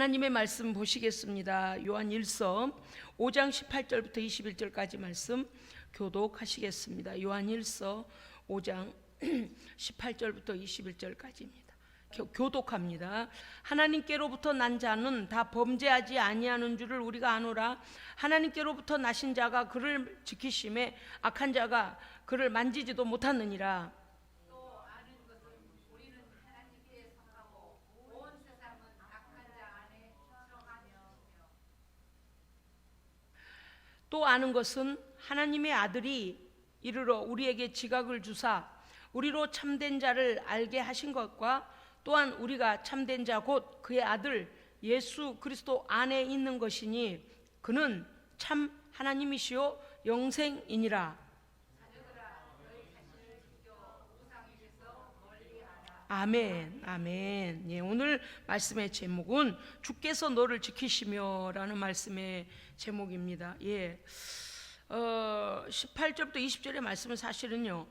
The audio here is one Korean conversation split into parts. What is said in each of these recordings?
하나님의 말씀 보시겠습니다. 요한 1서 5장 18절부터 21절까지 말씀 교독하시겠습니다. 요한 1서 5장 18절부터 21절까지입니다. 교독합니다. 하나님께로부터 난 자는 다 범죄하지 아니하는 줄을 우리가 아노라. 하나님께로부터 나신 자가 그를 지키심에 악한 자가 그를 만지지도 못하느니라. 또 아는 것은 하나님의 아들이 이르러 우리에게 지각을 주사 우리로 참된 자를 알게 하신 것과 또한 우리가 참된 자 곧 그의 아들 예수 그리스도 안에 있는 것이니 그는 참 하나님이시요 영생이니라. 아멘, 아멘. 예, 오늘 말씀의 제목은 주께서 너를 지키시며 라는 말씀의 제목입니다. 예, 18절부터 20절의 말씀은 사실은요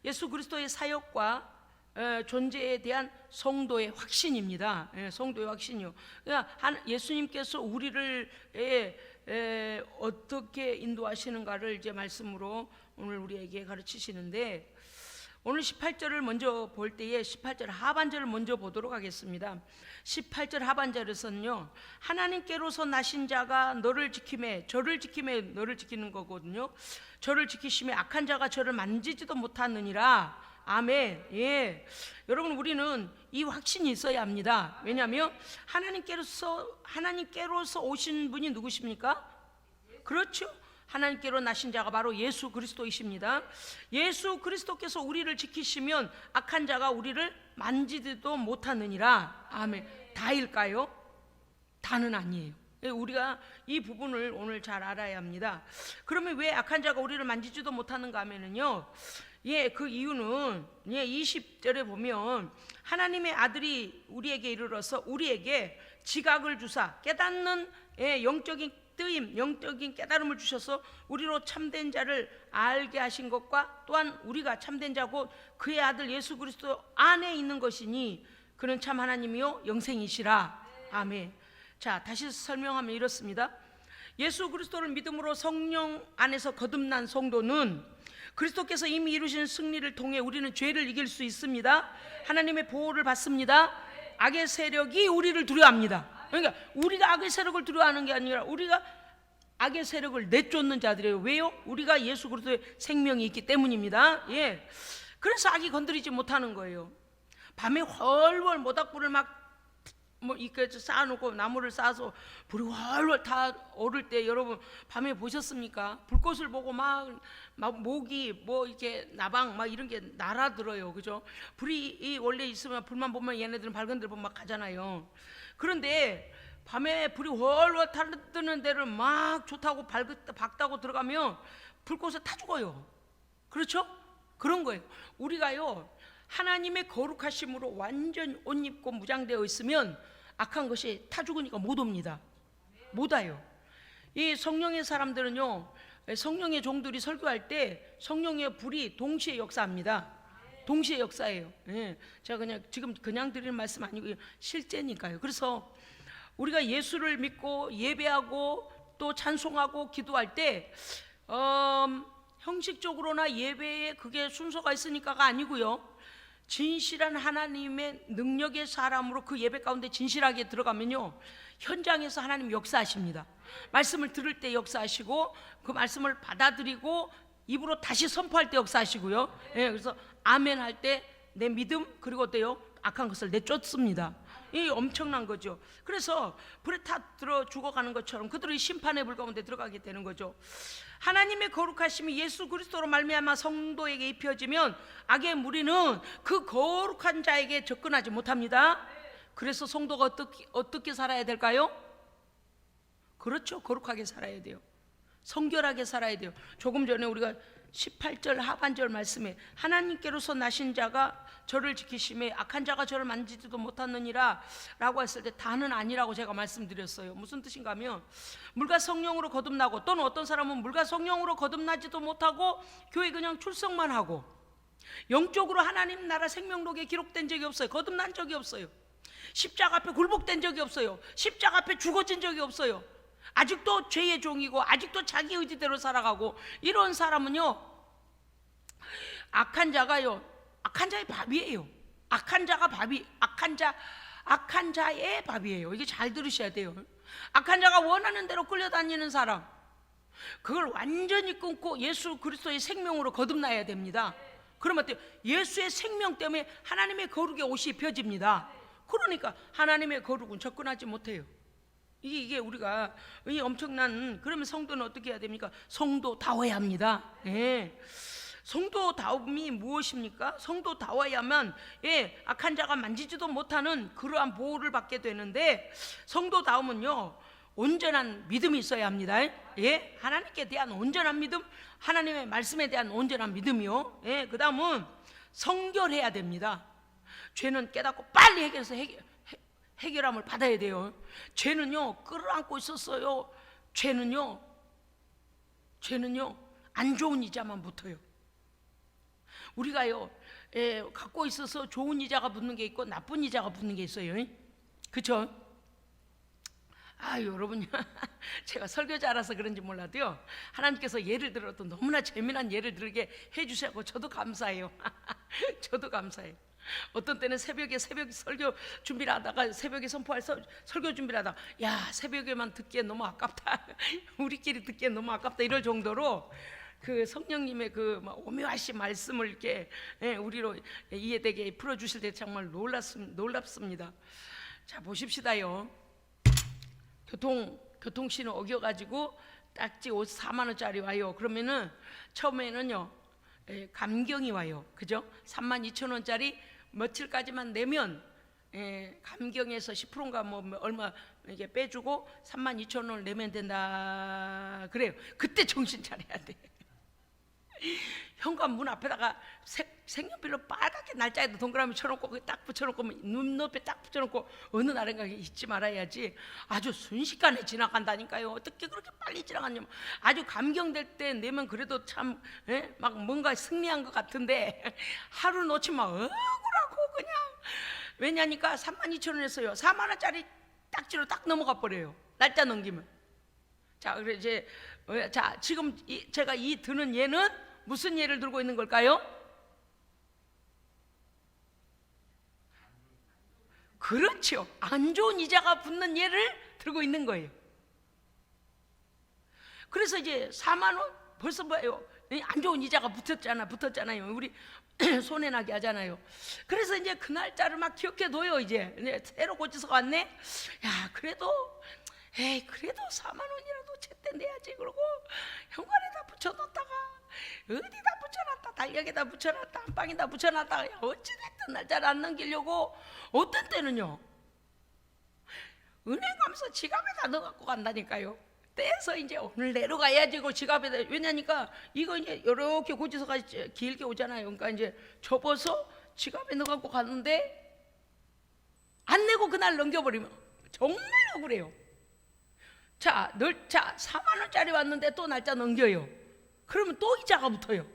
예수 그리스도의 사역과 존재에 대한 성도의 확신입니다. 예, 성도의 확신이요. 그러니까 예수님께서 우리를 어떻게 인도하시는가를 이제 말씀으로 오늘 우리에게 가르치시는데, 오늘 18절을 먼저 볼 때에 18절 하반절을 먼저 보도록 하겠습니다. 18절 하반절에서는요 하나님께로서 나신 자가 너를 지킴에, 저를 지킴에 너를 지키는 거거든요. 저를 지키심에 악한 자가 저를 만지지도 못하느니라. 아멘. 예, 여러분 우리는 이 확신이 있어야 합니다. 왜냐하면 하나님께로서 오신 분이 누구십니까? 그렇죠. 하나님께로 나신 자가 바로 예수 그리스도이십니다. 예수 그리스도께서 우리를 지키시면 악한 자가 우리를 만지지도 못하느니라. 아멘. 다일까요? 다는 아니에요. 우리가 이 부분을 오늘 잘 알아야 합니다. 그러면 왜 악한 자가 우리를 만지지도 못하는가 하면은요, 예, 그 이유는 20절에 보면 하나님의 아들이 우리에게 이르러서 우리에게 지각을 주사 깨닫는 영적인 뜨임, 영적인 깨달음을 주셔서 우리로 참된 자를 알게 하신 것과 또한 우리가 참된 자고 그의 아들 예수 그리스도 안에 있는 것이니 그는 참 하나님이요 영생이시라. 아멘. 자, 다시 설명하면 이렇습니다. 예수 그리스도를 믿음으로 성령 안에서 거듭난 성도는 그리스도께서 이미 이루신 승리를 통해 우리는 죄를 이길 수 있습니다. 하나님의 보호를 받습니다. 악의 세력이 우리를 두려워합니다. 그러니까 우리가 악의 세력을 두려워하는 게 아니라 우리가 악의 세력을 내쫓는 자들이에요. 왜요? 우리가 예수 그리스도의 생명이 있기 때문입니다. 예, 그래서 악이 건드리지 못하는 거예요. 밤에 훨훨 모닥불을 이렇게 쌓아놓고 나무를 쌓아서 불이 훨훨 다 오를 때 여러분 밤에 보셨습니까? 불꽃을 보고 막 모기 이렇게 나방 이런 게 날아들어요. 그죠? 불이 원래 있으면 불만 보면 얘네들은 밝은 데를 보면 막 가잖아요. 그런데 밤에 불이 훨훨 타르는 데를 막 좋다고 박다고 들어가면 불꽃에 타 죽어요. 그렇죠? 그런 거예요. 우리가요 하나님의 거룩하심으로 완전 옷 입고 무장되어 있으면 악한 것이 타 죽으니까 못 옵니다. 못 와요. 이 성령의 사람들은요, 성령의 종들이 설교할 때 성령의 불이 동시에 역사합니다. 동시에 역사예요. 예, 제가 지금 그냥 드리는 말씀 아니고요, 실제니까요. 그래서 우리가 예수를 믿고 예배하고 또 찬송하고 기도할 때 형식적으로나 예배에 그게 순서가 있으니까가 아니고요, 진실한 하나님의 능력의 사람으로 그 예배 가운데 진실하게 들어가면요 현장에서 하나님 역사하십니다. 말씀을 들을 때 역사하시고 그 말씀을 받아들이고 입으로 다시 선포할 때 역사하시고요. 예, 그래서 아멘 할 때 내 믿음 그리고 어때요? 악한 것을 내쫓습니다. 이 엄청난 거죠. 그래서 불에 타 들어 죽어가는 것처럼 그들이 심판의 불 가운데 들어가게 되는 거죠. 하나님의 거룩하심이 예수 그리스도로 말미암아 성도에게 입혀지면 악의 무리는 그 거룩한 자에게 접근하지 못합니다. 그래서 성도가 어떻게 살아야 될까요? 그렇죠. 거룩하게 살아야 돼요. 성결하게 살아야 돼요. 조금 전에 우리가 18절 하반절 말씀에 하나님께로서 나신 자가 저를 지키심에 악한 자가 저를 만지지도 못하느니라 라고 했을 때 다는 아니라고 제가 말씀드렸어요. 무슨 뜻인가 하면 물과 성령으로 거듭나고, 또는 어떤 사람은 물과 성령으로 거듭나지도 못하고 교회 그냥 출석만 하고 영적으로 하나님 나라 생명록에 기록된 적이 없어요. 거듭난 적이 없어요. 십자가 앞에 굴복된 적이 없어요. 십자가 앞에 죽어진 적이 없어요. 아직도 죄의 종이고 아직도 자기 의지대로 살아가고, 이런 사람은요, 악한 자가요, 악한 자의 밥이에요. 악한 자의 밥이에요. 이게 잘 들으셔야 돼요. 악한 자가 원하는 대로 끌려다니는 사람, 그걸 완전히 끊고 예수 그리스도의 생명으로 거듭나야 됩니다. 그러면 어때요? 예수의 생명 때문에 하나님의 거룩의 옷이 입혀집니다. 그러니까 하나님의 거룩은 접근하지 못해요. 이게 우리가 이 엄청난, 그러면 성도는 어떻게 해야 됩니까? 성도다워야 합니다. 예. 성도다움이 무엇입니까? 성도다워야만, 예, 악한 자가 만지지도 못하는 그러한 보호를 받게 되는데, 성도다움은요, 온전한 믿음이 있어야 합니다. 예, 하나님께 대한 온전한 믿음, 하나님의 말씀에 대한 온전한 믿음이요. 예, 그 다음은 성결해야 됩니다. 죄는 깨닫고 빨리 해결해서 해결함을 받아야 돼요. 죄는요, 끌어안고 있었어요. 죄는요 안 좋은 이자만 붙어요. 우리가요, 갖고 있어서 좋은 이자가 붙는 게 있고 나쁜 이자가 붙는 게 있어요. 그렇죠? 여러분, 제가 설교자라서 그런지 몰라도요, 하나님께서 예를 들어도 너무나 재미난 예를 들게 해주셔서 저도 감사해요. 저도 감사해요. 어떤 때는 새벽에 설교 준비를 하다가, 새벽에 선포할 설교 준비를 하다가, 야, 새벽에만 듣기엔 너무 아깝다, 우리끼리 듣기엔 너무 아깝다, 이럴 정도로 그 성령님의 그 오묘하신 말씀을 이렇게, 우리로 이해되게 풀어주실 때 정말 놀랍습니다. 자, 보십시다요. 교통신호 어겨가지고 딱지 옷 4만 원짜리 와요. 그러면은 처음에는요, 감경이 와요. 그죠? 32,000원짜리 며칠까지만 내면, 감경에서 10%인가 뭐 얼마 이게 빼주고 32,000원을 내면 된다 그래요. 그때 정신 차려야 돼. 현관 문 앞에다가 색연필로 빨갛게 날짜에도 동그라미 쳐놓고 딱 붙여놓고, 눈높이에 딱 붙여놓고, 어느 날인가 잊지 말아야지. 아주 순식간에 지나간다니까요. 어떻게 그렇게 빨리 지나갔냐면, 아주 감경될 때 내면 그래도 참, 막 뭔가 승리한 것 같은데, 하루 놓치면 억울하고 그냥. 왜냐니까 32,000원에서요 4만 원짜리 딱지로 딱 넘어가 버려요. 날짜 넘기면. 자, 그래 이제, 자, 지금 제가 이 드는 예는 무슨 예를 들고 있는 걸까요? 그렇죠. 안 좋은 이자가 붙는 예를 들고 있는 거예요. 그래서 이제 4만 원 벌써 뭐예요? 안 좋은 이자가 붙었잖아요. 우리 손해나게 하잖아요. 그래서 이제 그 날짜를 막 기억해둬요. 이제 새로 고쳐서 왔네. 야, 그래도 4만 원이라도 제때 내야지. 그러고 현관에다 붙여놓다가, 어디다 붙여놨다, 달력에다 붙여놨다, 안방에다 붙여놨다가, 어찌됐든 날짜를 안 넘기려고 어떤 때는요, 은행 가면서 지갑에다 넣어갖고 간다니까요. 떼서 이제 오늘 내려가야지. 그 지갑에다. 왜냐니까 이거 이제 이렇게 고지서가 길게 오잖아요. 그러니까 이제 접어서 지갑에 넣어갖고 갔는데 안 내고 그날 넘겨버리면 정말 억울해요. 자, 4만 원짜리 왔는데 또 날짜 넘겨요. 그러면 또 이자가 붙어요.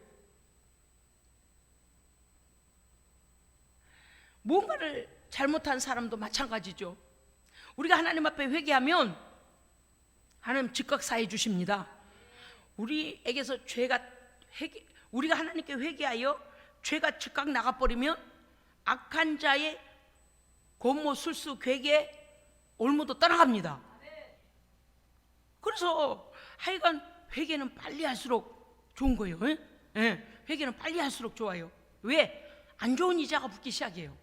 뭔가를 잘못한 사람도 마찬가지죠. 우리가 하나님 앞에 회개하면 하나님 즉각 사해 주십니다. 우리에게서 우리가 하나님께 회개하여 죄가 즉각 나가버리면 악한 자의 권모, 술수, 괴계, 올무도 떠나갑니다. 그래서 하여간 회개는 빨리 할수록 좋은 거예요. 회개는 빨리 할수록 좋아요. 왜? 안 좋은 이자가 붙기 시작해요.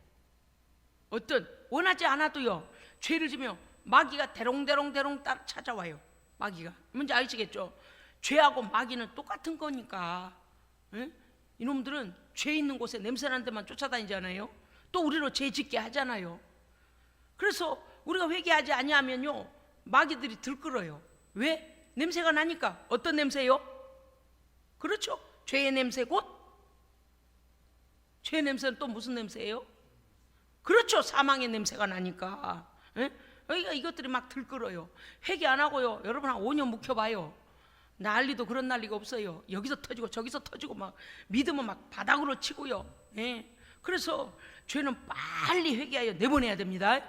원하지 않아도요, 죄를 지면 마귀가 대롱대롱 찾아와요. 마귀가. 뭔지 아시겠죠? 죄하고 마귀는 똑같은 거니까. 이놈들은 죄 있는 곳에 냄새나는 데만 쫓아다니잖아요. 또 우리로 죄 짓게 하잖아요. 그래서 우리가 회개하지 아니하면요, 마귀들이 들끓어요. 왜? 냄새가 나니까. 어떤 냄새요? 그렇죠. 죄의 냄새, 곧 죄의 냄새는 또 무슨 냄새예요? 그렇죠. 사망의 냄새가 나니까. 그러니까 이것들이 막 들끓어요. 회개 안 하고요, 여러분 한 5년 묵혀봐요. 난리도 그런 난리가 없어요. 여기서 터지고 저기서 터지고, 막 믿음은 막 바닥으로 치고요. 그래서 죄는 빨리 회개하여 내보내야 됩니다.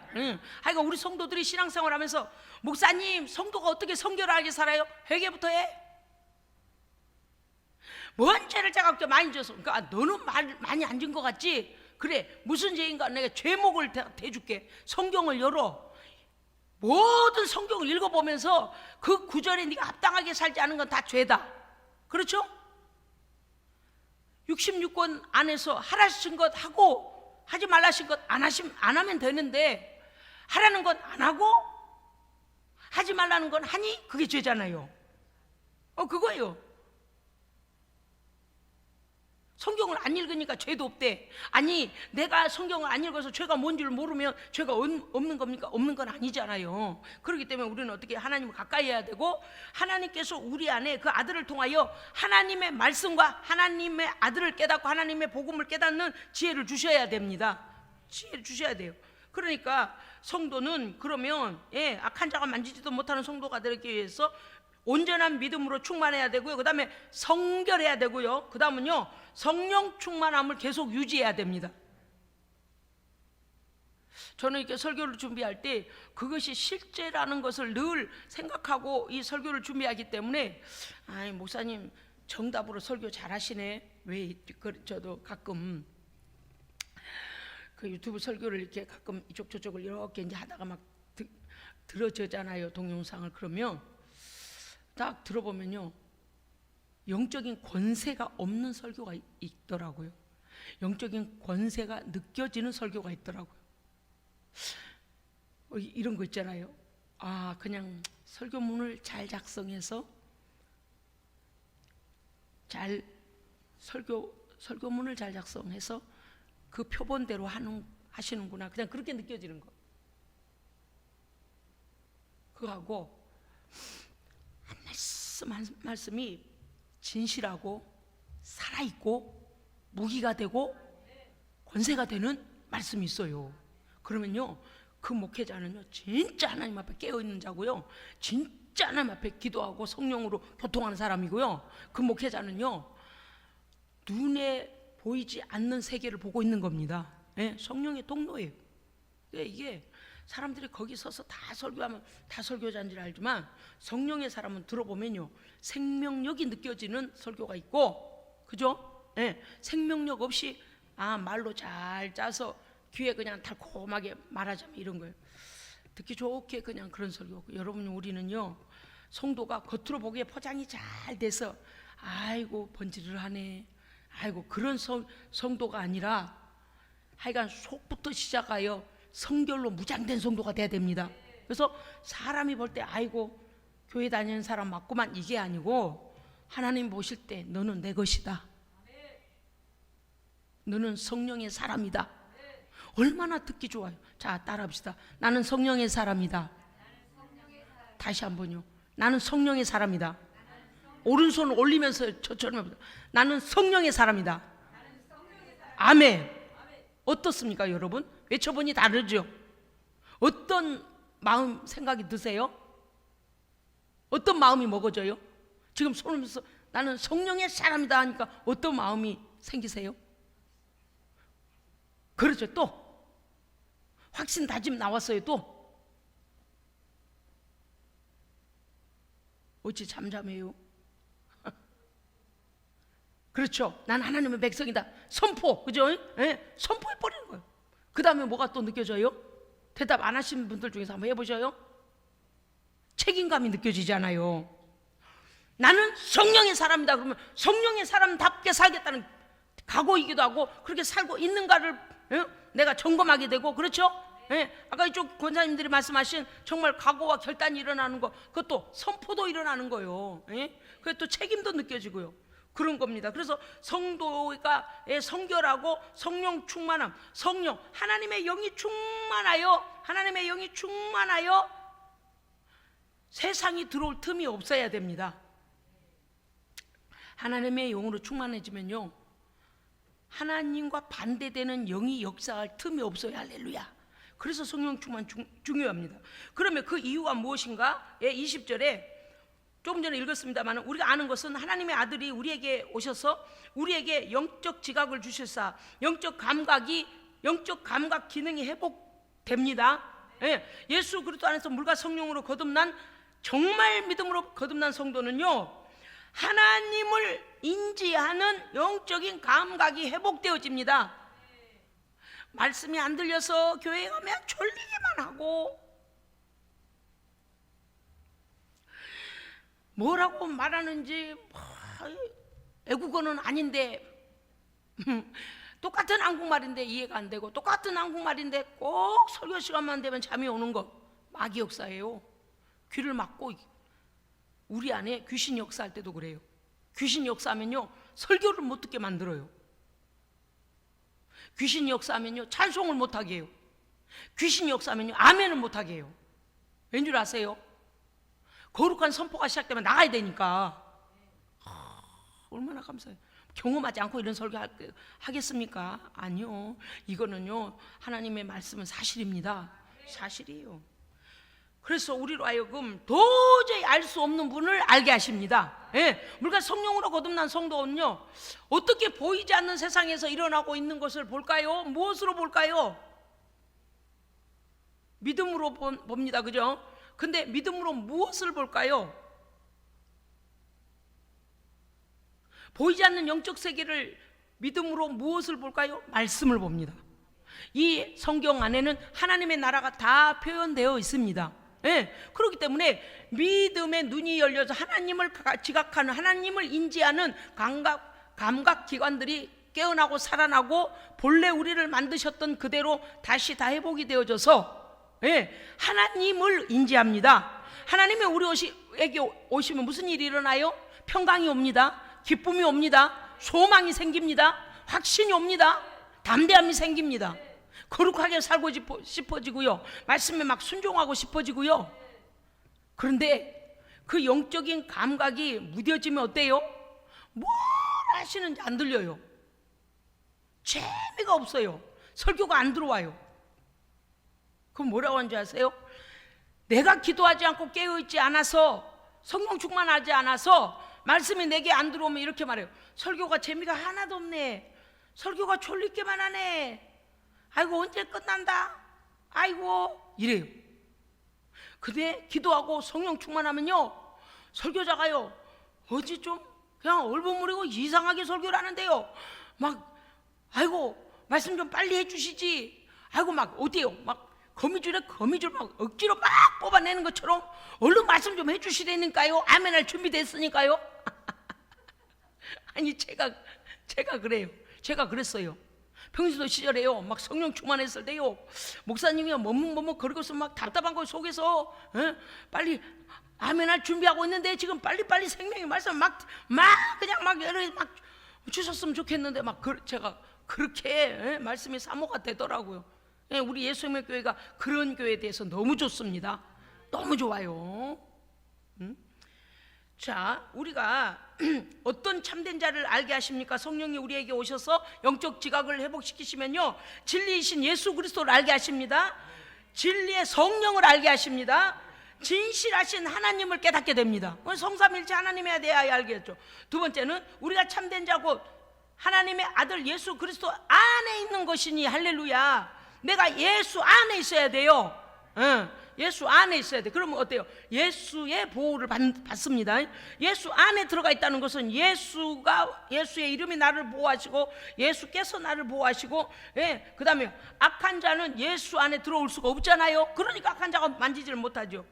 하여간 우리 성도들이 신앙생활하면서 목사님, 성도가 어떻게 성결하게 살아요? 회개부터 해. 뭔 죄를 제가 그렇게 많이 져서, 그러니까 너는 많이 안 진 것 같지? 그래, 무슨 죄인가? 내가 죄목을 대줄게. 성경을 열어. 모든 성경을 읽어보면서 그 구절에 네가 합당하게 살지 않은 건 다 죄다. 그렇죠? 66권 안에서 하라신 것 하고 하지 말라신 것 안 하면 되는데, 하라는 건 안 하고 하지 말라는 건 하니 그게 죄잖아요. 그거예요. 성경을 안 읽으니까 죄도 없대. 아니, 내가 성경을 안 읽어서 죄가 뭔지를 모르면 죄가 없는 겁니까? 없는 건 아니잖아요. 그렇기 때문에 우리는 어떻게 하나님을 가까이 해야 되고, 하나님께서 우리 안에 그 아들을 통하여 하나님의 말씀과 하나님의 아들을 깨닫고 하나님의 복음을 깨닫는 지혜를 주셔야 됩니다. 지혜를 주셔야 돼요. 그러니까 성도는 그러면 악한 자가 만지지도 못하는 성도가 되기 위해서 온전한 믿음으로 충만해야 되고요. 그 다음에 성결해야 되고요. 그 다음은요, 성령 충만함을 계속 유지해야 됩니다. 저는 이렇게 설교를 준비할 때 그것이 실제라는 것을 늘 생각하고 이 설교를 준비하기 때문에, 아이, 목사님 정답으로 설교 잘하시네. 왜 저도 가끔 그 유튜브 설교를 이렇게 가끔 이쪽 저쪽을 이렇게 이제 하다가 막 들어주잖아요, 동영상을. 그러면 딱 들어보면요, 영적인 권세가 없는 설교가 있더라고요. 영적인 권세가 느껴지는 설교가 있더라고요. 이런 거 있잖아요. 그냥 설교문을 잘 작성해서 설교문을 잘 작성해서 그 표본대로 하시는구나. 그냥 그렇게 느껴지는 거. 그거하고 말씀이 진실하고 살아있고 무기가 되고 권세가 되는 말씀이 있어요. 그러면요, 그 목회자는요 진짜 하나님 앞에 깨어있는 자고요, 진짜 하나님 앞에 기도하고 성령으로 교통하는 사람이고요, 그 목회자는요 눈에 보이지 않는 세계를 보고 있는 겁니다. 성령의 통로예요. 이게 사람들이 거기 서서 다 설교하면 다 설교자인 줄 알지만, 성령의 사람은 들어보면요 생명력이 느껴지는 설교가 있고, 그죠? 생명력 없이 말로 잘 짜서 귀에 그냥 달콤하게 말하자면 이런 거예요. 듣기 좋게 그냥 그런 설교고, 여러분, 우리는요 성도가 겉으로 보기에 포장이 잘 돼서 아이고 번지르하네, 아이고 그런 성도가 아니라 하여간 속부터 시작하여 성결로 무장된 성도가 돼야 됩니다. 그래서 사람이 볼 때 아이고 교회 다니는 사람 맞구만, 이게 아니고 하나님 보실 때 너는 내 것이다, 너는 성령의 사람이다. 얼마나 듣기 좋아요. 자, 따라합시다. 나는 성령의 사람이다. 다시 한번요. 나는 성령의 사람이다. 오른손을 올리면서 저처럼 해보세요. 나는 성령의 사람이다. 아멘. 어떻습니까, 여러분? 외쳐보니 다르죠? 어떤 마음, 생각이 드세요? 어떤 마음이 먹어져요? 지금 손을 들어서 나는 성령의 사람이다 하니까 어떤 마음이 생기세요? 그렇죠. 또 확신 다짐 나왔어요. 또 어찌 잠잠해요? 그렇죠. 난 하나님의 백성이다. 선포, 그죠? 선포해버리는 거예요. 그 다음에 뭐가 또 느껴져요? 대답 안 하신 분들 중에서 한번 해보셔요. 책임감이 느껴지잖아요. 나는 성령의 사람이다 그러면 성령의 사람답게 살겠다는 각오이기도 하고, 그렇게 살고 있는가를 내가 점검하게 되고, 그렇죠? 아까 이쪽 권사님들이 말씀하신 정말 각오와 결단이 일어나는 거, 그것도 선포도 일어나는 거예요. 그게 또 책임도 느껴지고요. 그런 겁니다. 그래서 성도가 성결하고 성령 충만함, 성령, 하나님의 영이 충만하여, 하나님의 영이 충만하여 세상이 들어올 틈이 없어야 됩니다. 하나님의 영으로 충만해지면요 하나님과 반대되는 영이 역사할 틈이 없어요. 할렐루야. 그래서 성령 충만 중요합니다. 그러면 그 이유가 무엇인가? 20절에 조금 전에 읽었습니다만, 우리가 아는 것은 하나님의 아들이 우리에게 오셔서 우리에게 영적 지각을 주실사 영적 감각이 영적 감각 기능이 회복됩니다. 예, 예수 그리스도 안에서 물과 성령으로 거듭난, 정말 믿음으로 거듭난 성도는요, 하나님을 인지하는 영적인 감각이 회복되어집니다. 말씀이 안 들려서 교회에 가면 졸리기만 하고, 뭐라고 말하는지 애국어는 아닌데 똑같은 한국말인데 이해가 안 되고, 똑같은 한국말인데 꼭 설교 시간만 되면 잠이 오는 거, 마귀 역사예요. 귀를 막고, 우리 안에 귀신 역사할 때도 그래요. 귀신 역사하면요, 설교를 못 듣게 만들어요. 귀신 역사하면요, 찬송을 못하게 해요. 귀신 역사하면요, 아멘을 못하게 해요. 왠 줄 아세요? 거룩한 선포가 시작되면 나가야 되니까. 얼마나 감사해요. 경험하지 않고 이런 설교 하겠습니까? 아니요. 이거는요, 하나님의 말씀은 사실입니다. 사실이에요. 그래서 우리로 하여금 도저히 알 수 없는 분을 알게 하십니다. 예, 물과 성령으로 거듭난 성도는요, 어떻게 보이지 않는 세상에서 일어나고 있는 것을 볼까요? 무엇으로 볼까요? 믿음으로 봅니다. 그죠? 근데 믿음으로 무엇을 볼까요? 보이지 않는 영적 세계를 믿음으로 무엇을 볼까요? 말씀을 봅니다. 이 성경 안에는 하나님의 나라가 다 표현되어 있습니다. 예, 그렇기 때문에 믿음의 눈이 열려서 하나님을 지각하는, 하나님을 인지하는 감각 기관들이 깨어나고 살아나고, 본래 우리를 만드셨던 그대로 다시 다 회복이 되어져서, 예, 하나님을 인지합니다. 하나님이 우리에게 오시면 무슨 일이 일어나요? 평강이 옵니다. 기쁨이 옵니다. 소망이 생깁니다. 확신이 옵니다. 담대함이 생깁니다. 거룩하게 살고 싶어지고요, 말씀에 막 순종하고 싶어지고요. 그런데 그 영적인 감각이 무뎌지면 어때요? 뭘 하시는지 안 들려요. 재미가 없어요. 설교가 안 들어와요. 그럼 뭐라고 하는지 아세요? 내가 기도하지 않고 깨어있지 않아서, 성령 충만하지 않아서 말씀이 내게 안 들어오면 이렇게 말해요. 설교가 재미가 하나도 없네. 설교가 졸리게만 하네. 아이고, 언제 끝난다. 아이고, 이래요. 근데 기도하고 성령 충만하면요, 설교자가요, 어찌 좀 그냥 얼버무리고 이상하게 설교를 하는데요, 막 아이고, 말씀 좀 빨리 해주시지. 아이고, 막 어때요? 막 거미줄에 거미줄 막 억지로 막 뽑아내는 것처럼 얼른 말씀 좀 해주시라니까요. 아멘할 준비됐으니까요. 아니, 제가 그래요. 제가 그랬어요. 평신도 시절에요, 막 성령 충만했을 때요, 목사님이 머뭇머뭇 거리고서 막 답답한 거 속에서 빨리 아멘할 준비하고 있는데, 지금 빨리빨리 생명의 말씀 막 그냥 막 주셨으면 좋겠는데, 제가 그렇게 말씀이 사모가 되더라고요. 우리 예수님의 교회가 그런 교회에 대해서 너무 좋습니다. 너무 좋아요. 자, 우리가 어떤 참된 자를 알게 하십니까? 성령이 우리에게 오셔서 영적 지각을 회복시키시면요, 진리이신 예수 그리스도를 알게 하십니다. 진리의 성령을 알게 하십니다. 진실하신 하나님을 깨닫게 됩니다. 성삼일체 하나님에 대하여 알겠죠. 두 번째는 우리가 참된 자고 하나님의 아들 예수 그리스도 안에 있는 것이니, 할렐루야. 내가 예수 안에 있어야 돼요. 예수 안에 있어야 돼. 그러면 어때요? 예수의 보호를 받습니다. 예수 안에 들어가 있다는 것은 예수의 이름이 나를 보호하시고, 예수께서 나를 보호하시고, 예, 그 다음에 악한 자는 예수 안에 들어올 수가 없잖아요. 그러니까 악한 자가 만지지를 못하죠.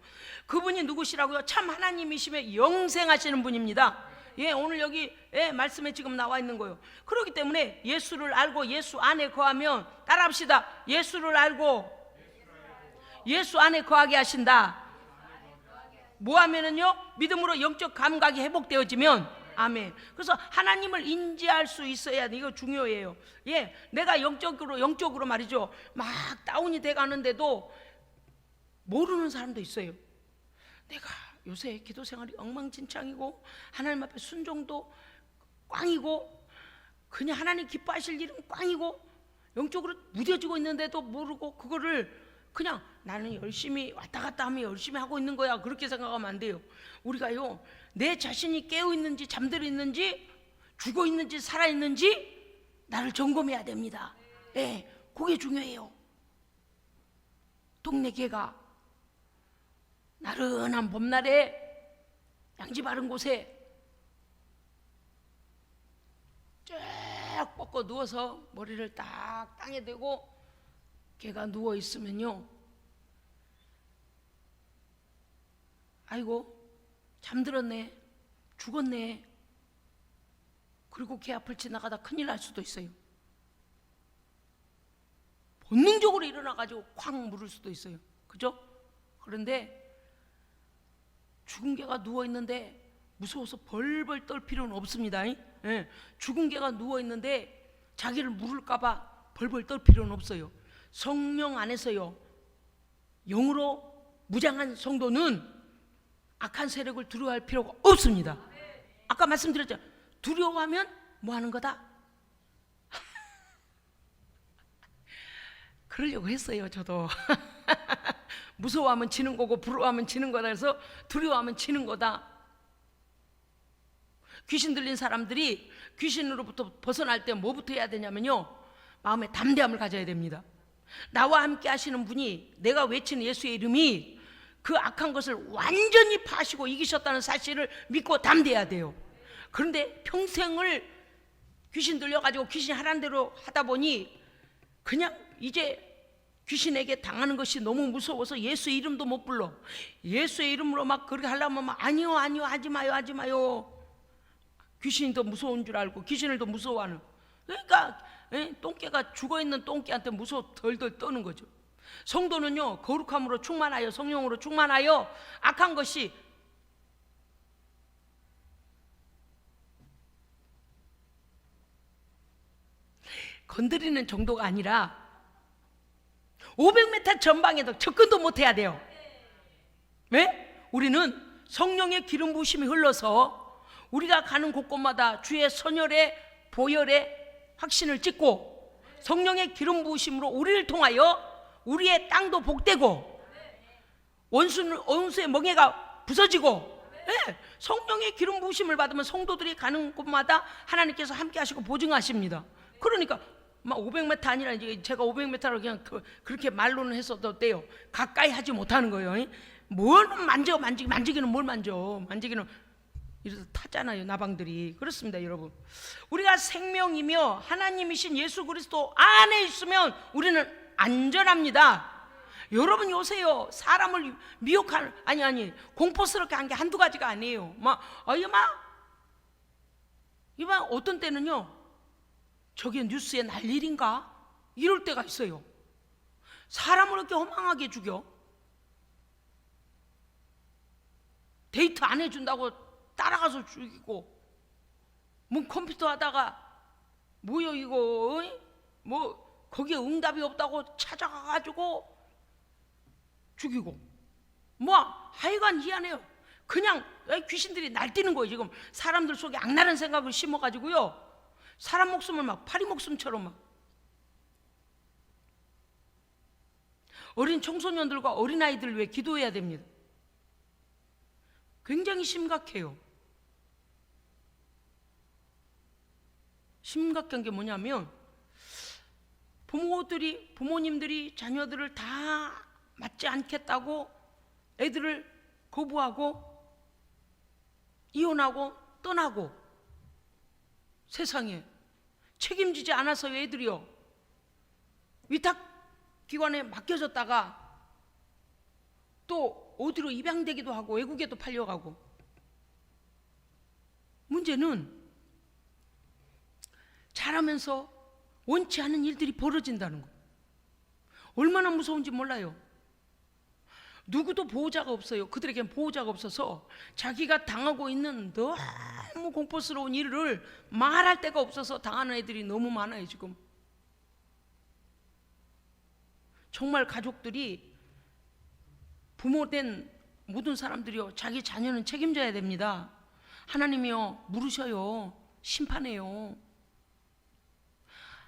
그분이 누구시라고요? 참 하나님이시며 영생하시는 분입니다. 예, 오늘 여기 말씀에 지금 나와 있는 거예요. 그렇기 때문에 예수를 알고 예수 안에 거하면, 따라합시다. 예수를 알고 예수 안에 거하게 하신다. 뭐 하면은요? 믿음으로 영적 감각이 회복되어지면, 아멘. 그래서 하나님을 인지할 수 있어야 돼. 이거 중요해요. 예, 내가 영적으로 말이죠, 막 다운이 돼 가는데도 모르는 사람도 있어요. 내가 요새 기도 생활이 엉망진창이고, 하나님 앞에 순종도 꽝이고, 그냥 하나님 기뻐하실 일은 꽝이고, 영적으로 무뎌지고 있는데도 모르고, 그거를 그냥 나는 열심히 왔다 갔다 하면 열심히 하고 있는 거야, 그렇게 생각하면 안 돼요. 우리가요, 내 자신이 깨어 있는지 잠들어 있는지 죽어 있는지 살아 있는지 나를 점검해야 됩니다. 예, 그게 중요해요. 동네 개가 나른한 봄날에 양지 바른 곳에 쫙 뻗고 누워서 머리를 딱 땅에 대고 개가 누워 있으면요, 아이고 잠들었네, 죽었네, 그리고 개 앞을 지나가다 큰일 날 수도 있어요. 본능적으로 일어나가지고 쾅 물을 수도 있어요. 그죠? 그런데 죽은 개가 누워있는데 무서워서 벌벌 떨 필요는 없습니다. 예. 죽은 개가 누워있는데 자기를 물을까봐 벌벌 떨 필요는 없어요. 성령 안에서요, 영으로 무장한 성도는 악한 세력을 두려워할 필요가 없습니다. 아까 말씀드렸죠. 두려워하면 뭐 하는 거다? 그러려고 했어요, 저도. 무서워하면 지는 거고 부러워하면 지는 거다 해서 두려워하면 지는 거다. 귀신 들린 사람들이 귀신으로부터 벗어날 때 뭐부터 해야 되냐면요, 마음에 담대함을 가져야 됩니다. 나와 함께 하시는 분이, 내가 외치는 예수의 이름이 그 악한 것을 완전히 파시고 이기셨다는 사실을 믿고 담대해야 돼요. 그런데 평생을 귀신 들려가지고 귀신이 하라는 대로 하다 보니 그냥 이제 귀신에게 당하는 것이 너무 무서워서 예수의 이름도 못 불러. 예수의 이름으로 막 그렇게 하려면 막 아니요 하지 마요. 귀신이 더 무서운 줄 알고 귀신을 더 무서워하는. 그러니까 똥개가 죽어있는 똥개한테 무서워 덜덜 떠는 거죠. 성도는요, 거룩함으로 충만하여 성령으로 충만하여 악한 것이 건드리는 정도가 아니라 500m 전방에도 접근도 못해야 돼요. 왜? 우리는 성령의 기름 부으심이 흘러서 우리가 가는 곳곳마다 주의 선열의 보혈의 확신을 찍고 성령의 기름 부으심으로 우리를 통하여 우리의 땅도 복되고 원수의 멍에가 부서지고, 네, 성령의 기름 부으심을 받으면 성도들이 가는 곳마다 하나님께서 함께 하시고 보증하십니다. 그러니까 막 500m 아니라 이제 제가 500m로 그냥 그렇게 말로는 했어도 돼요. 가까이 하지 못하는 거예요. 뭘 만지기는 뭘 만지기는 이래서 타잖아요, 나방들이. 그렇습니다, 여러분. 우리가 생명이며 하나님이신 예수 그리스도 안에 있으면 우리는 안전합니다. 여러분 요새요, 사람을 미혹하는, 아니 공포스럽게 한 게 한두 가지가 아니에요. 이마 어떤 때는요, 저게 뉴스에 날 일인가? 이럴 때가 있어요. 사람을 이렇게 허망하게 죽여. 데이트 안 해준다고 따라가서 죽이고, 뭐 컴퓨터 하다가 뭐요 이거, 뭐 거기에 응답이 없다고 찾아가가지고 죽이고, 뭐 하여간 희한해요. 그냥 귀신들이 날뛰는 거예요. 지금 사람들 속에 악랄한 생각을 심어가지고요, 사람 목숨을 막 파리 목숨처럼 막. 어린 청소년들과 어린아이들을 위해 기도해야 됩니다. 굉장히 심각해요. 심각한 게 뭐냐면, 부모님들이 자녀들을 다 맞지 않겠다고 애들을 거부하고 이혼하고 떠나고, 세상에 책임지지 않아서 애들이요, 위탁기관에 맡겨졌다가 또 어디로 입양되기도 하고 외국에도 팔려가고. 문제는 자라면서 원치 않은 일들이 벌어진다는 거. 얼마나 무서운지 몰라요. 누구도 보호자가 없어요. 그들에겐 보호자가 없어서 자기가 당하고 있는 너무 공포스러운 일을 말할 데가 없어서 당하는 애들이 너무 많아요, 지금. 정말 가족들이, 부모된 모든 사람들이요, 자기 자녀는 책임져야 됩니다. 하나님이요, 물으셔요. 심판해요.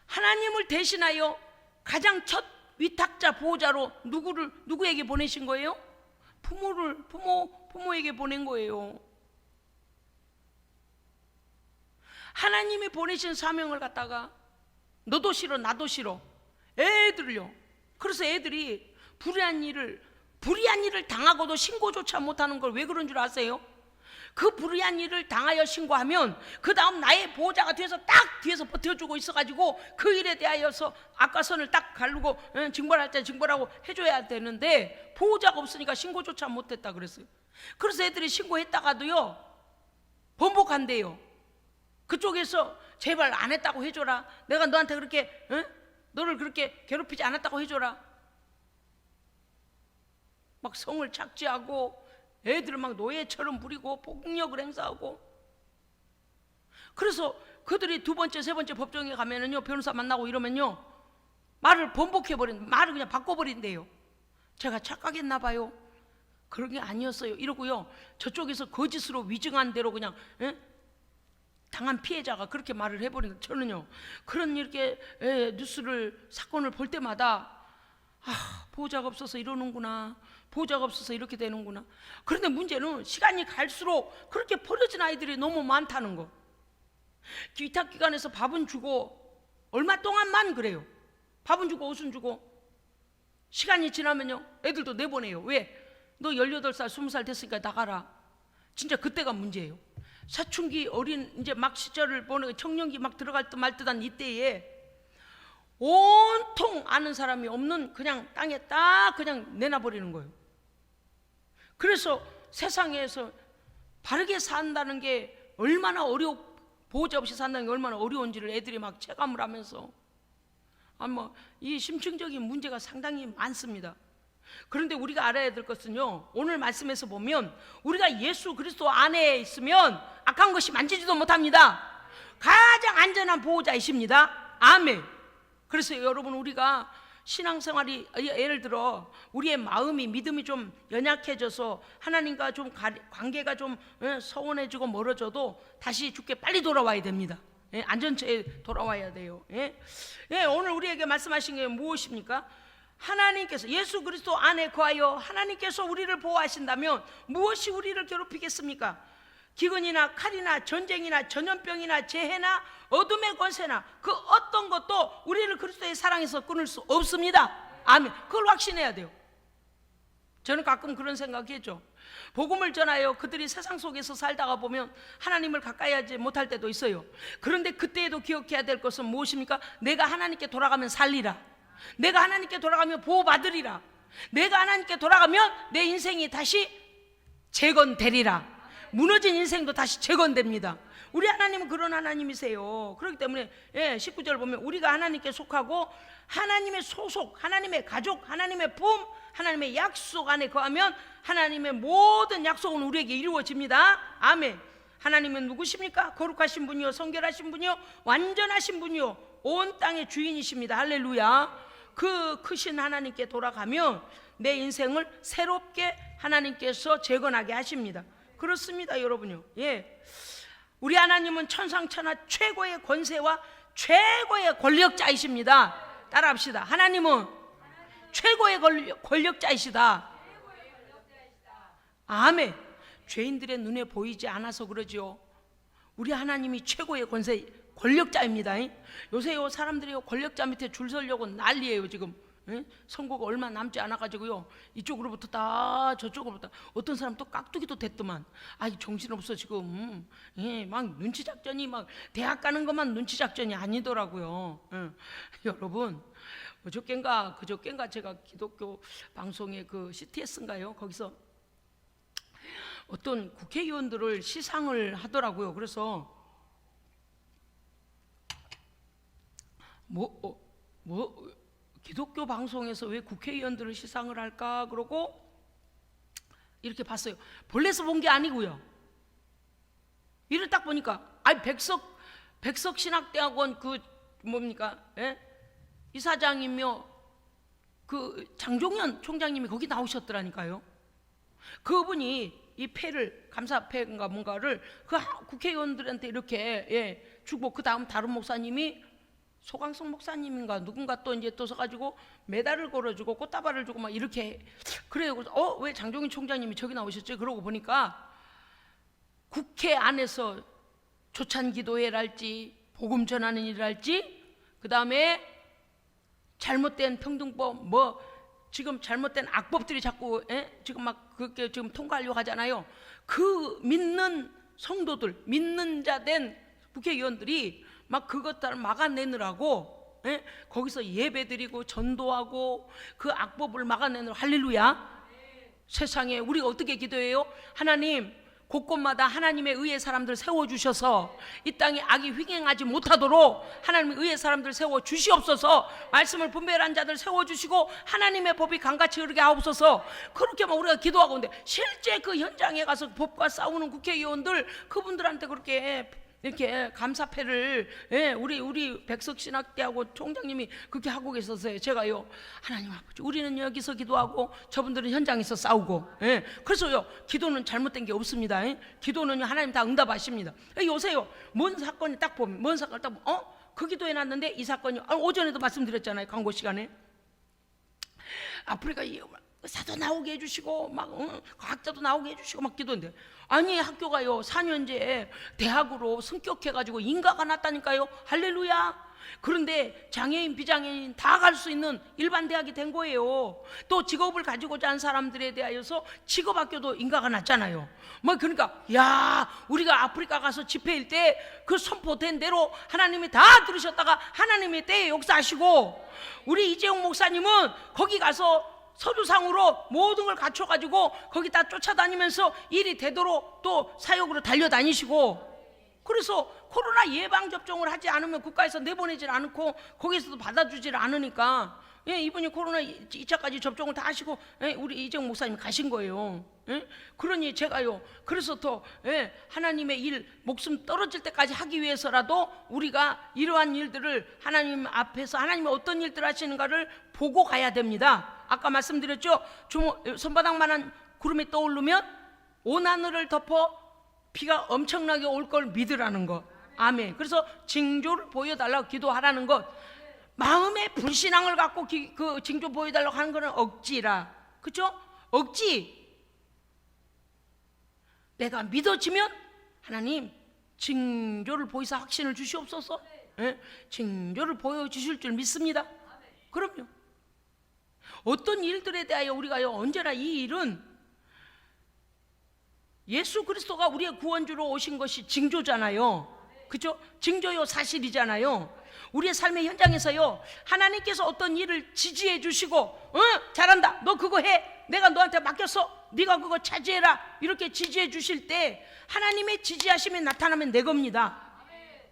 하나님을 대신하여 가장 첫 위탁자, 보호자로 누구에게 보내신 거예요? 부모에게 보낸 거예요. 하나님이 보내신 사명을 갖다가 너도 싫어 나도 싫어, 애들을요. 그래서 애들이 불의한 일을 당하고도 신고조차 못하는 걸 왜 그런 줄 아세요? 그 불의한 일을 당하여 신고하면 그 다음 나의 보호자가 뒤에서 딱 뒤에서 버텨주고 있어가지고 그 일에 대하여서 악과선을 딱 가르고 징벌할 때 징벌하고 해줘야 되는데 보호자가 없으니까 신고조차 못했다 그랬어요. 그래서 애들이 신고했다가도요 번복한대요. 그쪽에서 제발 안 했다고 해줘라. 내가 너한테 그렇게 너를 그렇게 괴롭히지 않았다고 해줘라. 막 성을 착취하고 애들을 막 노예처럼 부리고 폭력을 행사하고. 그래서 그들이 두 번째 세 번째 법정에 가면은요 변호사 만나고 이러면요 말을 번복해버린, 말을 그냥 바꿔버린대요. 제가 착각했나 봐요. 그런 게 아니었어요 이러고요 저쪽에서 거짓으로 위증한 대로 그냥 당한 피해자가 그렇게 말을 해버리는. 저는요 그런 이렇게 뉴스를 사건을 볼 때마다 보호자가 없어서 이러는구나, 보호자가 없어서 이렇게 되는구나. 그런데 문제는 시간이 갈수록 그렇게 버려진 아이들이 너무 많다는 거. 위탁기관에서 밥은 주고 얼마 동안만 그래요. 밥은 주고 옷은 주고 시간이 지나면요 애들도 내보내요. 왜? 너 18살 20살 됐으니까 나가라. 진짜 그때가 문제예요. 사춘기 어린 이제 막 시절을 보내고 청년기 막 들어갈 듯 말 듯한 이때에 온통 아는 사람이 없는 그냥 땅에 딱 그냥 내놔버리는 거예요. 그래서 세상에서 바르게 산다는 게 얼마나 보호자 없이 산다는 게 얼마나 어려운지를 애들이 막 체감을 하면서 이 심층적인 문제가 상당히 많습니다. 그런데 우리가 알아야 될 것은요 오늘 말씀에서 보면 우리가 예수 그리스도 안에 있으면 악한 것이 만지지도 못합니다. 가장 안전한 보호자이십니다. 아멘. 그래서 여러분 우리가 신앙생활이 예를 들어 우리의 마음이 믿음이 좀 연약해져서 하나님과 좀 관계가 좀 서운해지고 멀어져도 다시 주께 빨리 돌아와야 됩니다. 안전처에 돌아와야 돼요. 오늘 우리에게 말씀하신 게 무엇입니까? 하나님께서 예수 그리스도 안에 거하여 하나님께서 우리를 보호하신다면 무엇이 우리를 괴롭히겠습니까? 기근이나 칼이나 전쟁이나 전염병이나 재해나 어둠의 권세나 그 어떤 것도 우리를 그리스도의 사랑에서 끊을 수 없습니다. 아멘. 그걸 확신해야 돼요. 저는 가끔 그런 생각했죠. 복음을 전하여 그들이 세상 속에서 살다가 보면 하나님을 가까이 하지 못할 때도 있어요. 그런데 그때에도 기억해야 될 것은 무엇입니까? 내가 하나님께 돌아가면 살리라. 내가 하나님께 돌아가면 보호받으리라. 내가 하나님께 돌아가면 내 인생이 다시 재건되리라. 무너진 인생도 다시 재건됩니다. 우리 하나님은 그런 하나님이세요. 그렇기 때문에 19절 보면 우리가 하나님께 속하고 하나님의 소속, 하나님의 가족, 하나님의 품, 하나님의 약속 안에 거하면 하나님의 모든 약속은 우리에게 이루어집니다. 아멘. 하나님은 누구십니까? 거룩하신 분이요, 성결하신 분이요, 완전하신 분이요, 온 땅의 주인이십니다. 할렐루야. 그 크신 하나님께 돌아가면 내 인생을 새롭게 하나님께서 재건하게 하십니다. 그렇습니다 여러분요. 우리 하나님은 천상천하 최고의 권세와 최고의 권력자이십니다. 따라합시다. 하나님은 최고의 권력자이시다. 아멘. 죄인들의 눈에 보이지 않아서 그러죠. 우리 하나님이 최고의 권력자입니다. 요새 사람들이 권력자 밑에 줄 서려고 난리예요 지금. 선거가 얼마 남지 않아가지고요 이쪽으로부터 저쪽으로부터 어떤 사람 또 깍두기도 됐더만. 정신없어 지금. 막 눈치작전이 막 대학 가는 것만 눈치작전이 아니더라고요. 여러분 그저껜가 제가 기독교 방송의 그 CTS인가요? 거기서 어떤 국회의원들을 시상을 하더라고요. 그래서 기독교 방송에서 왜 국회의원들을 시상을 할까 그러고 이렇게 봤어요. 볼래서 본 게 아니고요. 이를 딱 보니까 백석신학대학원 그 뭡니까? 이사장이며 그 장종현 총장님이 거기 나오셨더라니까요. 그분이 이 패를 감사패인가 뭔가를 그 국회의원들한테 이렇게 주고 그 다음 다른 목사님이 소강성 목사님인가 누군가 또 이제 또 서가지고 메달을 걸어주고 꽃다발을 주고 막 이렇게 그래요. 그래서 왜 장종인 총장님이 저기 나오셨지? 그러고 보니까 국회 안에서 조찬기도회랄지 복음 전하는 일이랄지 그 다음에 잘못된 평등법, 뭐 지금 잘못된 악법들이 자꾸 지금 막 그렇게 지금 통과하려고 하잖아요. 그 믿는 성도들, 믿는 자 된 국회의원들이 막 그것들을 막아내느라고 거기서 예배드리고 전도하고 그 악법을 막아내느라고. 할렐루야. 세상에 우리가 어떻게 기도해요? 하나님, 곳곳마다 하나님의 의의 사람들 세워주셔서 이 땅에 악이 횡행하지 못하도록 하나님의 의의 사람들 세워주시옵소서. 말씀을 분별한 자들 세워주시고 하나님의 법이 강같이 흐르게 하옵소서. 그렇게만 우리가 기도하고 있는데, 실제 그 현장에 가서 법과 싸우는 국회의원들, 그분들한테 그렇게 이렇게 감사패를 우리 백석신학대하고 총장님이 그렇게 하고 계셨어요. 제가요, 하나님 아버지, 우리는 여기서 기도하고 저분들은 현장에서 싸우고. 그래서요, 기도는 잘못된 게 없습니다. 기도는 하나님 다 응답하십니다. 요새요, 뭔 사건이 딱 보면, 뭔 사건 딱 보면, 그 기도해놨는데 이 사건이, 오전에도 말씀드렸잖아요, 광고 시간에. 아프리카 의사도 나오게 해주시고 막 과학자도 나오게 해주시고 막 기도인데, 아니 학교가요 4년제 대학으로 승격해가지고 인가가 났다니까요. 할렐루야. 그런데 장애인 비장애인 다 갈 수 있는 일반 대학이 된 거예요. 또 직업을 가지고자 한 사람들에 대하여서 직업학교도 인가가 났잖아요. 뭐 그러니까 야, 우리가 아프리카 가서 집회일 때 그 선포된 대로 하나님이 다 들으셨다가 하나님의 때에 역사하시고, 우리 이재용 목사님은 거기 가서 서류상으로 모든 걸 갖춰가지고 거기 다 쫓아다니면서 일이 되도록 또 사역으로 달려다니시고, 그래서 코로나 예방접종을 하지 않으면 국가에서 내보내질 않고 거기서도 받아주질 않으니까 이분이 코로나 2차까지 접종을 다 하시고 우리 이재용 목사님 가신 거예요. 그러니 제가요, 그래서 더 하나님의 일 목숨 떨어질 때까지 하기 위해서라도 우리가 이러한 일들을 하나님 앞에서 하나님이 어떤 일들을 하시는가를 보고 가야 됩니다. 아까 말씀드렸죠. 손바닥만한 구름이 떠오르면 온 하늘을 덮어 비가 엄청나게 올 걸 믿으라는 것. 아멘. 그래서 징조를 보여달라고 기도하라는 것. 마음의 불신앙을 갖고 그 징조 보여달라고 하는 거는 억지라. 그렇죠? 억지. 내가 믿어지면 하나님 징조를 보이사 확신을 주시옵소서. 징조를 보여주실 줄 믿습니다. 그럼요. 어떤 일들에 대하여 우리가요, 언제나 이 일은 예수 그리스도가 우리의 구원주로 오신 것이 징조잖아요. 그렇죠? 징조요, 사실이잖아요. 우리의 삶의 현장에서요, 하나님께서 어떤 일을 지지해 주시고 잘한다, 너 그거 해, 내가 너한테 맡겼어, 네가 그거 차지해라, 이렇게 지지해 주실 때 하나님의 지지하심이 나타나면 내 겁니다.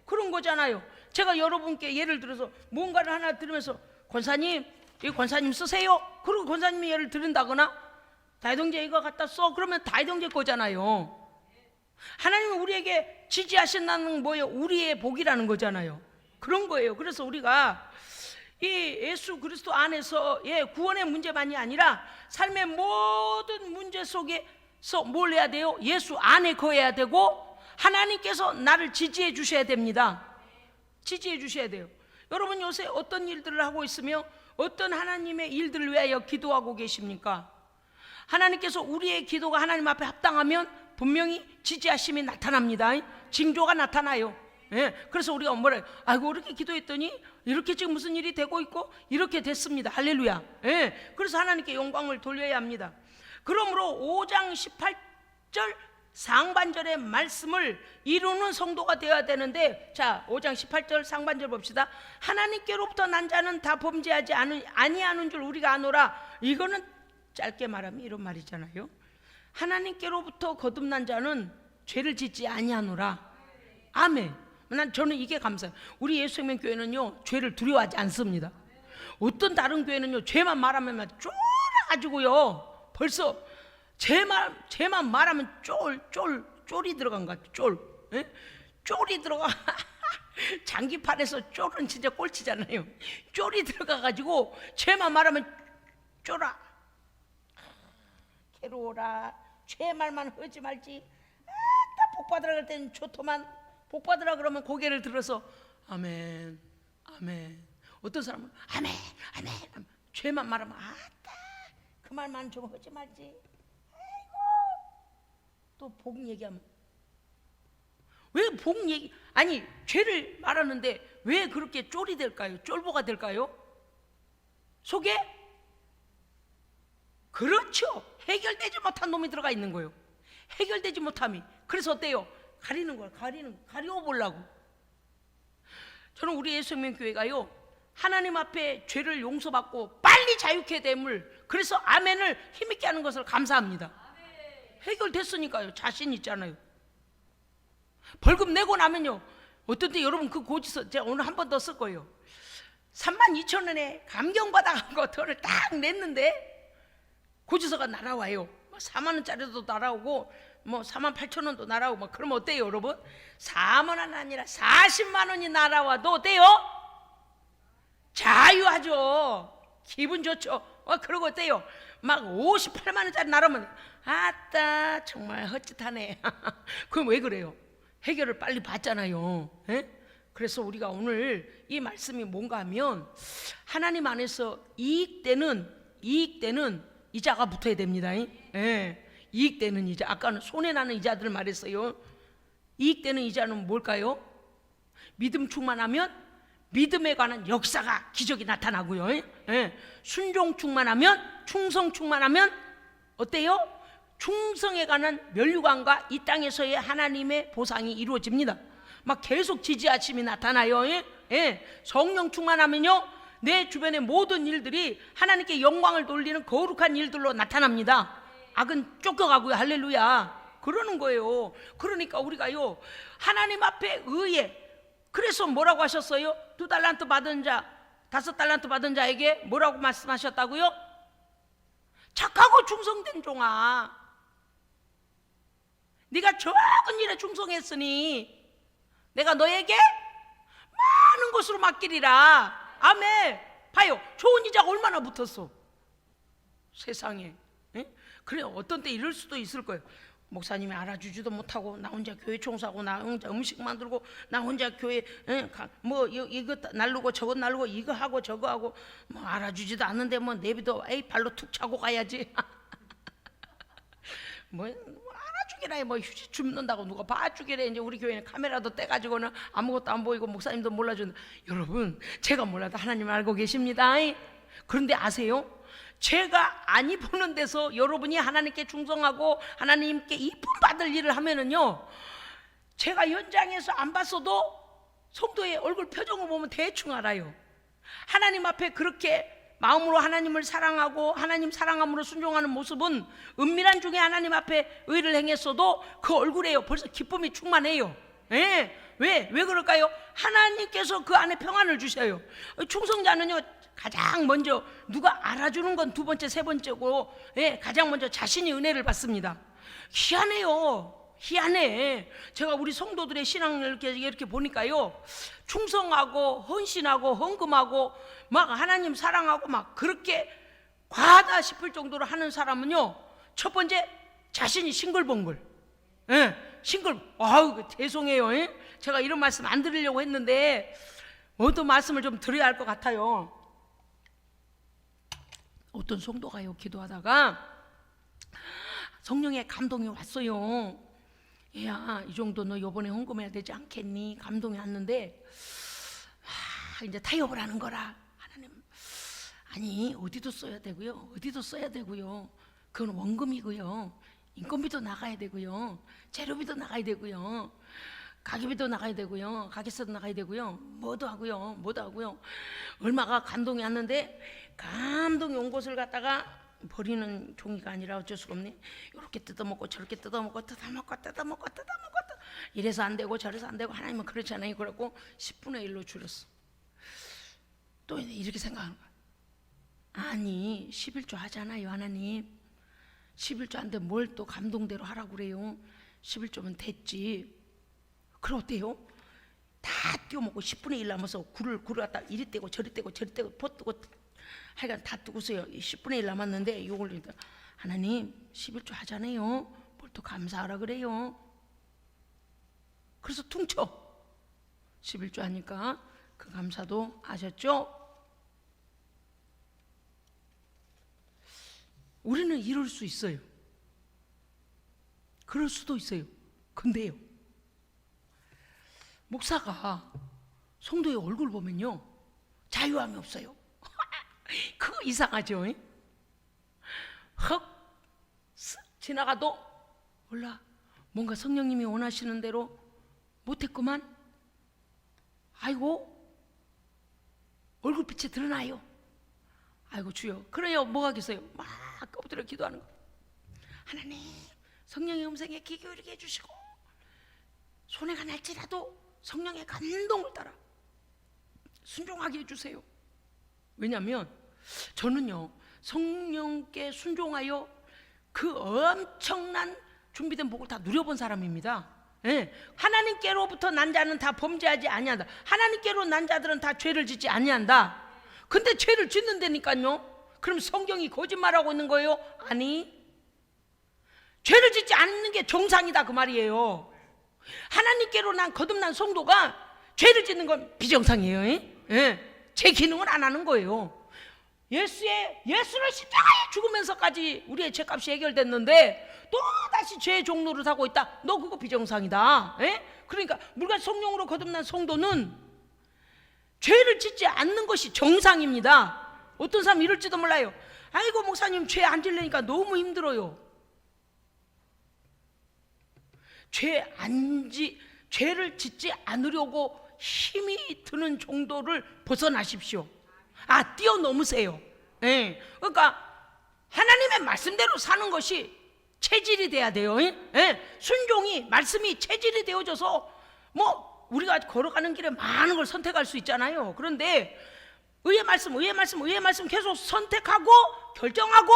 그런 거잖아요. 제가 여러분께 예를 들어서 뭔가를 하나 들으면서 권사님, 이 권사님 쓰세요. 그리고 권사님이 예를 들은다거나 다이동제 이거 갖다 써, 그러면 다이동제 거잖아요. 하나님은 우리에게 지지하신다는 뭐예요? 우리의 복이라는 거잖아요. 그런 거예요. 그래서 우리가 이 예수 그리스도 안에서 구원의 문제만이 아니라 삶의 모든 문제 속에서 뭘 해야 돼요? 예수 안에 거해야 되고 하나님께서 나를 지지해 주셔야 됩니다. 지지해 주셔야 돼요. 여러분 요새 어떤 일들을 하고 있으며 어떤 하나님의 일들을 위하여 기도하고 계십니까? 하나님께서 우리의 기도가 하나님 앞에 합당하면 분명히 지지하심이 나타납니다. 징조가 나타나요. 그래서 우리가 뭐래? 아이고 이렇게 기도했더니 이렇게 지금 무슨 일이 되고 있고 이렇게 됐습니다. 할렐루야. 그래서 하나님께 영광을 돌려야 합니다. 그러므로 5장 18절 상반절의 말씀을 이루는 성도가 되어야 되는데, 자 5장 18절 상반절 봅시다. 하나님께로부터 난 자는 다 범죄하지 아니하는 줄 우리가 아노라. 이거는 짧게 말하면 이런 말이잖아요. 하나님께로부터 거듭난 자는 죄를 짓지 아니하노라. 아멘. 저는 이게 감사해요. 우리 예수생명교회는요 죄를 두려워하지 않습니다. 어떤 다른 교회는요 죄만 말하면 쫄아가지고요 벌써 죄만 말하면 쫄이 들어간 것 같아요. 쫄이 들어가. 장기판에서 쫄은 진짜 꼴찌잖아요. 쫄이 들어가가지고 죄만 말하면 쫄아. 괴로워라. 죄 말만 하지 말지. 딱 복받으라 그럴 때는 좋더만, 복받으라 그러면 고개를 들어서 아멘 아멘. 어떤 사람은 아멘 아멘. 죄만 말하면 아따 그 말만 좀 하지 말지. 아이고. 또 복 얘기하면 왜 복 얘기, 아니 죄를 말하는데 왜 그렇게 쫄이 될까요? 쫄보가 될까요? 속에 그렇죠. 해결되지 못한 놈이 들어가 있는 거예요. 해결되지 못함이. 그래서 어때요? 가리는 거야. 가려보려고. 저는 우리 예수생명교회가요, 하나님 앞에 죄를 용서받고 빨리 자유케 됨을, 그래서 아멘을 힘있게 하는 것을 감사합니다. 해결됐으니까요. 자신 있잖아요. 벌금 내고 나면요, 어떤 때 여러분 그 고지서 제가 오늘 한 번 더 쓸 거예요. 32,000원에 감경받아가고 돈을 딱 냈는데 고지서가 날아와요. 4만원짜리도 날아오고 뭐 48,000원도 날아오고 뭐. 그러면 어때요 여러분? 4만원 아니라 40만원이 날아와도 어때요? 자유하죠. 기분 좋죠. 그러고 어때요? 막 58만원짜리 날아오면 아따 정말 헛짓하네. 그럼 왜 그래요? 해결을 빨리 받잖아요. 에? 그래서 우리가 오늘 이 말씀이 뭔가 하면, 하나님 안에서 이익되는 이자가 붙어야 됩니다. 예. 이익되는 이자. 아까는 손해나는 이자들 말했어요. 이익되는 이자는 뭘까요? 믿음 충만하면 믿음에 관한 역사가, 기적이 나타나고요. 예. 순종 충만하면, 충성 충만하면 어때요? 충성에 관한 면류관과 이 땅에서의 하나님의 보상이 이루어집니다. 막 계속 지지하심이 나타나요. 예. 성령 충만하면요, 내 주변의 모든 일들이 하나님께 영광을 돌리는 거룩한 일들로 나타납니다. 악은 쫓겨가고요. 할렐루야. 그러는 거예요. 그러니까 우리가요, 하나님 앞에 의해, 그래서 뭐라고 하셨어요? 2달란트 받은 자, 5달란트 받은 자에게 뭐라고 말씀하셨다고요? 착하고 충성된 종아, 네가 적은 일에 충성했으니 내가 너에게 많은 것으로 맡기리라. 아멘. 봐요, 좋은 이자가 얼마나 붙었어 세상에. 에? 그래, 어떤 때 이럴 수도 있을 거예요. 목사님이 알아주지도 못하고, 나 혼자 교회 청소하고, 나 혼자 음식 만들고, 나 혼자 교회 뭐 이거 날르고 저거 날르고, 이거 하고 저거 하고, 뭐 알아주지도 않는데 뭐 내비도 에이 발로 툭 차고 가야지. 뭐 알아주기라, 뭐 휴지 줍는다고 누가 봐주기래. 이제 우리 교회는 카메라도 떼가지고는 아무것도 안 보이고 목사님도 몰라주는데, 여러분 제가 몰라도 하나님 알고 계십니다. 그런데 아세요? 제가 아니 보는 데서 여러분이 하나님께 충성하고 하나님께 이쁨 받을 일을 하면은요, 제가 현장에서 안 봤어도 성도의 얼굴 표정을 보면 대충 알아요. 하나님 앞에 그렇게 마음으로 하나님을 사랑하고 하나님 사랑함으로 순종하는 모습은 은밀한 중에 하나님 앞에 의를 행했어도 그 얼굴에요 벌써 기쁨이 충만해요. 예. 왜 그럴까요? 하나님께서 그 안에 평안을 주셔요. 충성자는요, 가장 먼저 누가 알아주는 건 두 번째, 세 번째고, 예, 가장 먼저 자신이 은혜를 받습니다. 희한해요. 희한해. 제가 우리 성도들의 신앙을 이렇게 보니까요, 충성하고 헌신하고 헌금하고 막 하나님 사랑하고 막 그렇게 과하다 싶을 정도로 하는 사람은요, 첫 번째 자신이 싱글벙글. 예, 아우 죄송해요. 예? 제가 이런 말씀 안 드리려고 했는데 어떤 말씀을 좀 드려야 할 것 같아요. 어떤 성도가요, 기도하다가 성령의 감동이 왔어요. 야, 이 정도 너 이번에 헌금해야 되지 않겠니? 감동이 왔는데 이제 타협을 하는 거라. 하나님, 아니 어디도 써야 되고요, 그건 원금이고요, 인건비도 나가야 되고요, 재료비도 나가야 되고요, 가게비도 나가야 되고요, 가게세도 나가야 되고요, 뭐도 하고요. 얼마가 감동이 왔는데, 감동이 온 것을 갖다가 버리는 종이가 아니라 어쩔 수가 없네. 이렇게 뜯어먹고 저렇게 뜯어먹고 이래서 안 되고 저래서 안 되고, 하나님은 그렇지 않아요. 그래갖고 10분의 1로 줄였어. 또 이렇게 생각하는 거야. 아니 11조 하잖아요. 하나님 11조 한데 뭘 또 감동대로 하라고 그래요. 11조면 됐지. 그럼 어때요? 다 띄워먹고 10분의 1 남아서 굴을 갖다 이리 떼고 저리 떼고 포 뜨고 하여간 다 뜨고서요, 10분의 1 남았는데 이걸 하나님 11조 하잖아요. 뭘 또 감사하라 그래요. 그래서 퉁쳐 11조 하니까 그 감사도 아셨죠? 우리는 이럴 수 있어요. 그럴 수도 있어요. 근데요, 목사가 성도의 얼굴 보면요, 자유함이 없어요. 그거 이상하죠? 헉 쓱 지나가도 몰라, 뭔가 성령님이 원하시는 대로 못했구만. 아이고 얼굴빛이 드러나요. 아이고 주여, 그래요 뭐하겠어요. 막 엎드려 기도하는 거. 하나님 성령의 음성에 귀 기울이게 해주시고, 손해가 날지라도 성령의 감동을 따라 순종하게 해주세요. 왜냐하면 저는요, 성령께 순종하여 그 엄청난 준비된 복을 다 누려본 사람입니다. 예. 하나님께로부터 난 자는 다 범죄하지 아니한다. 하나님께로 난 자들은 다 죄를 짓지 아니한다. 근데 죄를 짓는다니까요. 그럼 성경이 거짓말하고 있는 거예요? 아니, 죄를 짓지 않는 게 정상이다 그 말이에요. 하나님께로 난 거듭난 성도가 죄를 짓는 건 비정상이에요. 예. 제 기능을 안 하는 거예요. 예수를 십자가에 죽으면서까지 우리의 죄값이 해결됐는데 또 다시 죄의 종로를 사고 있다. 너 그거 비정상이다. 예? 그러니까 물과 성령으로 거듭난 성도는 죄를 짓지 않는 것이 정상입니다. 어떤 사람 이럴지도 몰라요. 아이고 목사님 죄 안 지려니까 너무 힘들어요. 죄를 짓지 않으려고 힘이 드는 정도를 벗어나십시오. 뛰어넘으세요. 예. 그러니까 하나님의 말씀대로 사는 것이 체질이 돼야 돼요. 예. 순종이, 말씀이 체질이 되어져서 뭐 우리가 걸어가는 길에 많은 걸 선택할 수 있잖아요. 그런데 의의 말씀 계속 선택하고 결정하고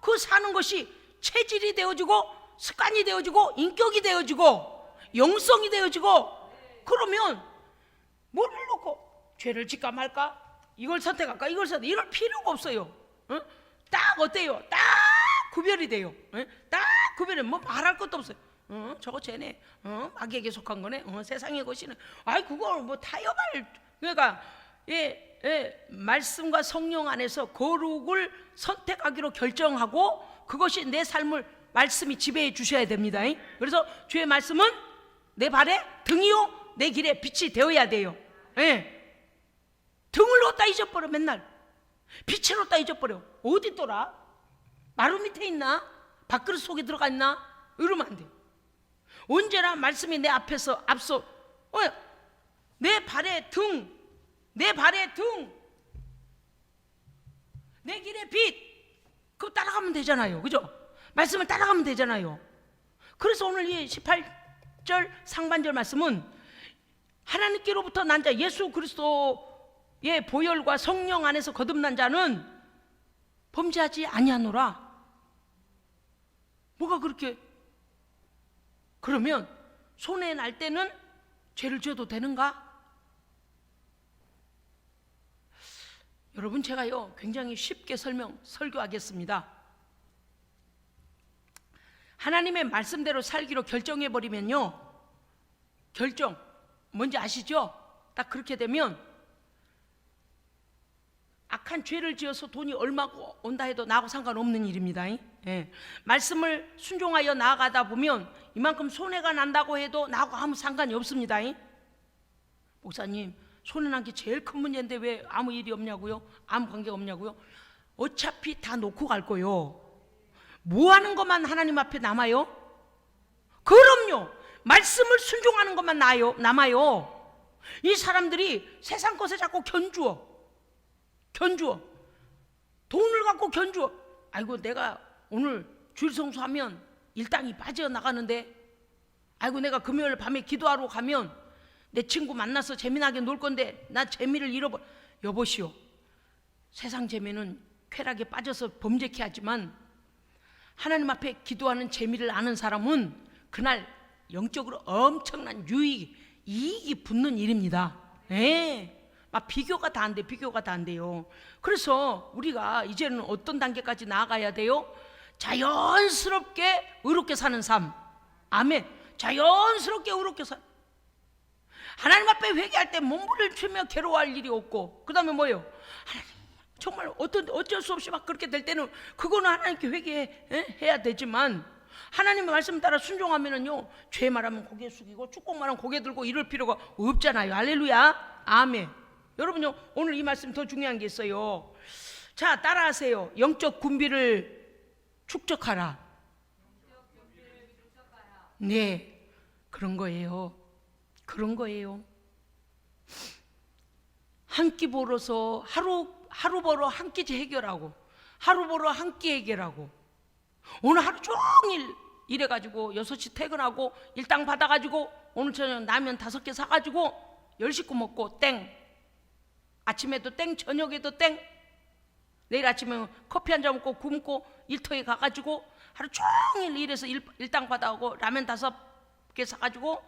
그 사는 것이 체질이 되어지고 습관이 되어지고 인격이 되어지고 영성이 되어지고, 그러면 뭐를 놓고 죄를 짓까 말까, 이걸 선택할까 이럴 필요가 없어요. 딱 어때요? 딱 구별이 돼요. 딱 구별이, 뭐 말할 것도 없어요. 저거 죄네, 마귀에게 속한 거네, 세상의 것이네. 그걸 뭐 타협할. 그러니까 말씀과 성령 안에서 거룩을 선택하기로 결정하고 그것이 내 삶을 말씀이 지배해 주셔야 됩니다. 그래서 주의 말씀은 내 발에 등이요 내 길에 빛이 되어야 돼요. 등을 놓다 잊어버려. 맨날 빛을 놓다 잊어버려. 어디 있더라? 마루 밑에 있나? 밥그릇 속에 들어가 있나? 이러면 안 돼. 언제나 말씀이 내 앞에서 앞서. 내 발에 등, 내 길에 빛, 그거 따라가면 되잖아요. 그죠? 말씀을 따라가면 되잖아요. 그래서 오늘 이 18절 상반절 말씀은 하나님께로부터 난 자 예수 그리스도의 보혈과 성령 안에서 거듭난 자는 범죄하지 아니하노라. 뭐가 그렇게, 그러면 손해 날 때는 죄를 지어도 되는가? 여러분, 제가요 굉장히 쉽게 설교하겠습니다. 하나님의 말씀대로 살기로 결정해버리면요, 결정 뭔지 아시죠? 딱 그렇게 되면 악한 죄를 지어서 돈이 얼마고 온다 해도 나하고 상관없는 일입니다. 말씀을 순종하여 나아가다 보면 이만큼 손해가 난다고 해도 나하고 아무 상관이 없습니다. 목사님, 손해 난 게 제일 큰 문제인데 왜 아무 일이 없냐고요? 아무 관계가 없냐고요? 어차피 다 놓고 갈 거요. 뭐 하는 것만 하나님 앞에 남아요? 그럼요. 말씀을 순종하는 것만 남아요. 이 사람들이 세상 것에 자꾸 견주어. 돈을 갖고 견주어. 아이고, 내가 오늘 주일 성수하면 일당이 빠져나가는데, 아이고, 내가 금요일 밤에 기도하러 가면 내 친구 만나서 재미나게 놀 건데 나 재미를 잃어버려. 여보시오, 세상 재미는 쾌락에 빠져서 범죄케 하지만 하나님 앞에 기도하는 재미를 아는 사람은 그날 영적으로 엄청난 이익이 붙는 일입니다. 막 비교가 다 안 돼요. 그래서 우리가 이제는 어떤 단계까지 나아가야 돼요? 자연스럽게 의롭게 사는 삶. 아멘. 자연스럽게 의롭게 하나님 앞에 회개할 때 몸부림을 치며 괴로워할 일이 없고, 그 다음에 뭐예요? 하나님, 정말 어쩔 수 없이 막 그렇게 될 때는 그거는 하나님께 회개해야 되지만, 하나님의 말씀 따라 순종하면은요, 죄 말하면 고개 숙이고 축복 말하면 고개 들고 이럴 필요가 없잖아요. 할렐루야, 아멘. 여러분요, 오늘 이 말씀 더 중요한 게 있어요. 자, 따라하세요. 영적 군비를 축적하라. 네, 그런 거예요. 그런 거예요. 한 끼 벌어서 하루 벌어 한 끼 해결하고, 하루 벌어 한 끼 해결하고, 오늘 하루 종일 일해가지고 6시 퇴근하고 일당 받아가지고 오늘 저녁 라면 5개 사가지고 10식구 먹고 땡, 아침에도 땡, 저녁에도 땡, 내일 아침에 커피 한 잔 먹고 굶고 일터에 가가지고 하루 종일 일해서 일당 받아오고 라면 5개 사가지고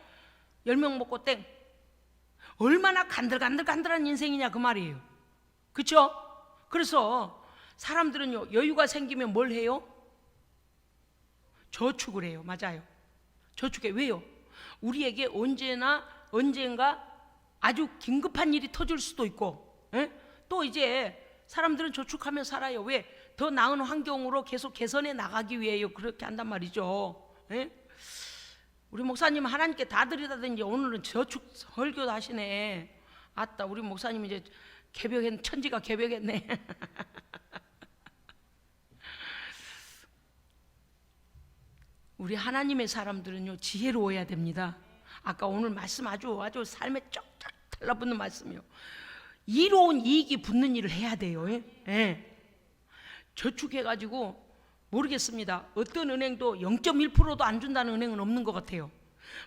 10명 먹고 땡. 얼마나 간들간들한 인생이냐 그 말이에요. 그렇죠? 그래서 사람들은요, 여유가 생기면 뭘 해요? 저축을 해요. 맞아요. 저축해. 왜요? 우리에게 언젠가 아주 긴급한 일이 터질 수도 있고, 또 이제 사람들은 저축하며 살아요. 왜? 더 나은 환경으로 계속 개선해 나가기 위해요. 그렇게 한단 말이죠. 우리 목사님 하나님께 다 드리다든지 오늘은 저축 설교도 하시네. 아따, 우리 목사님 이제 천지가 개벽했네. 우리 하나님의 사람들은요, 지혜로워야 됩니다. 아까 오늘 말씀 아주 삶에 쩍쩍 달라붙는 말씀이요. 이로운 이익이 붙는 일을 해야 돼요. 저축해가지고 모르겠습니다. 어떤 은행도 0.1%도 안 준다는 은행은 없는 것 같아요.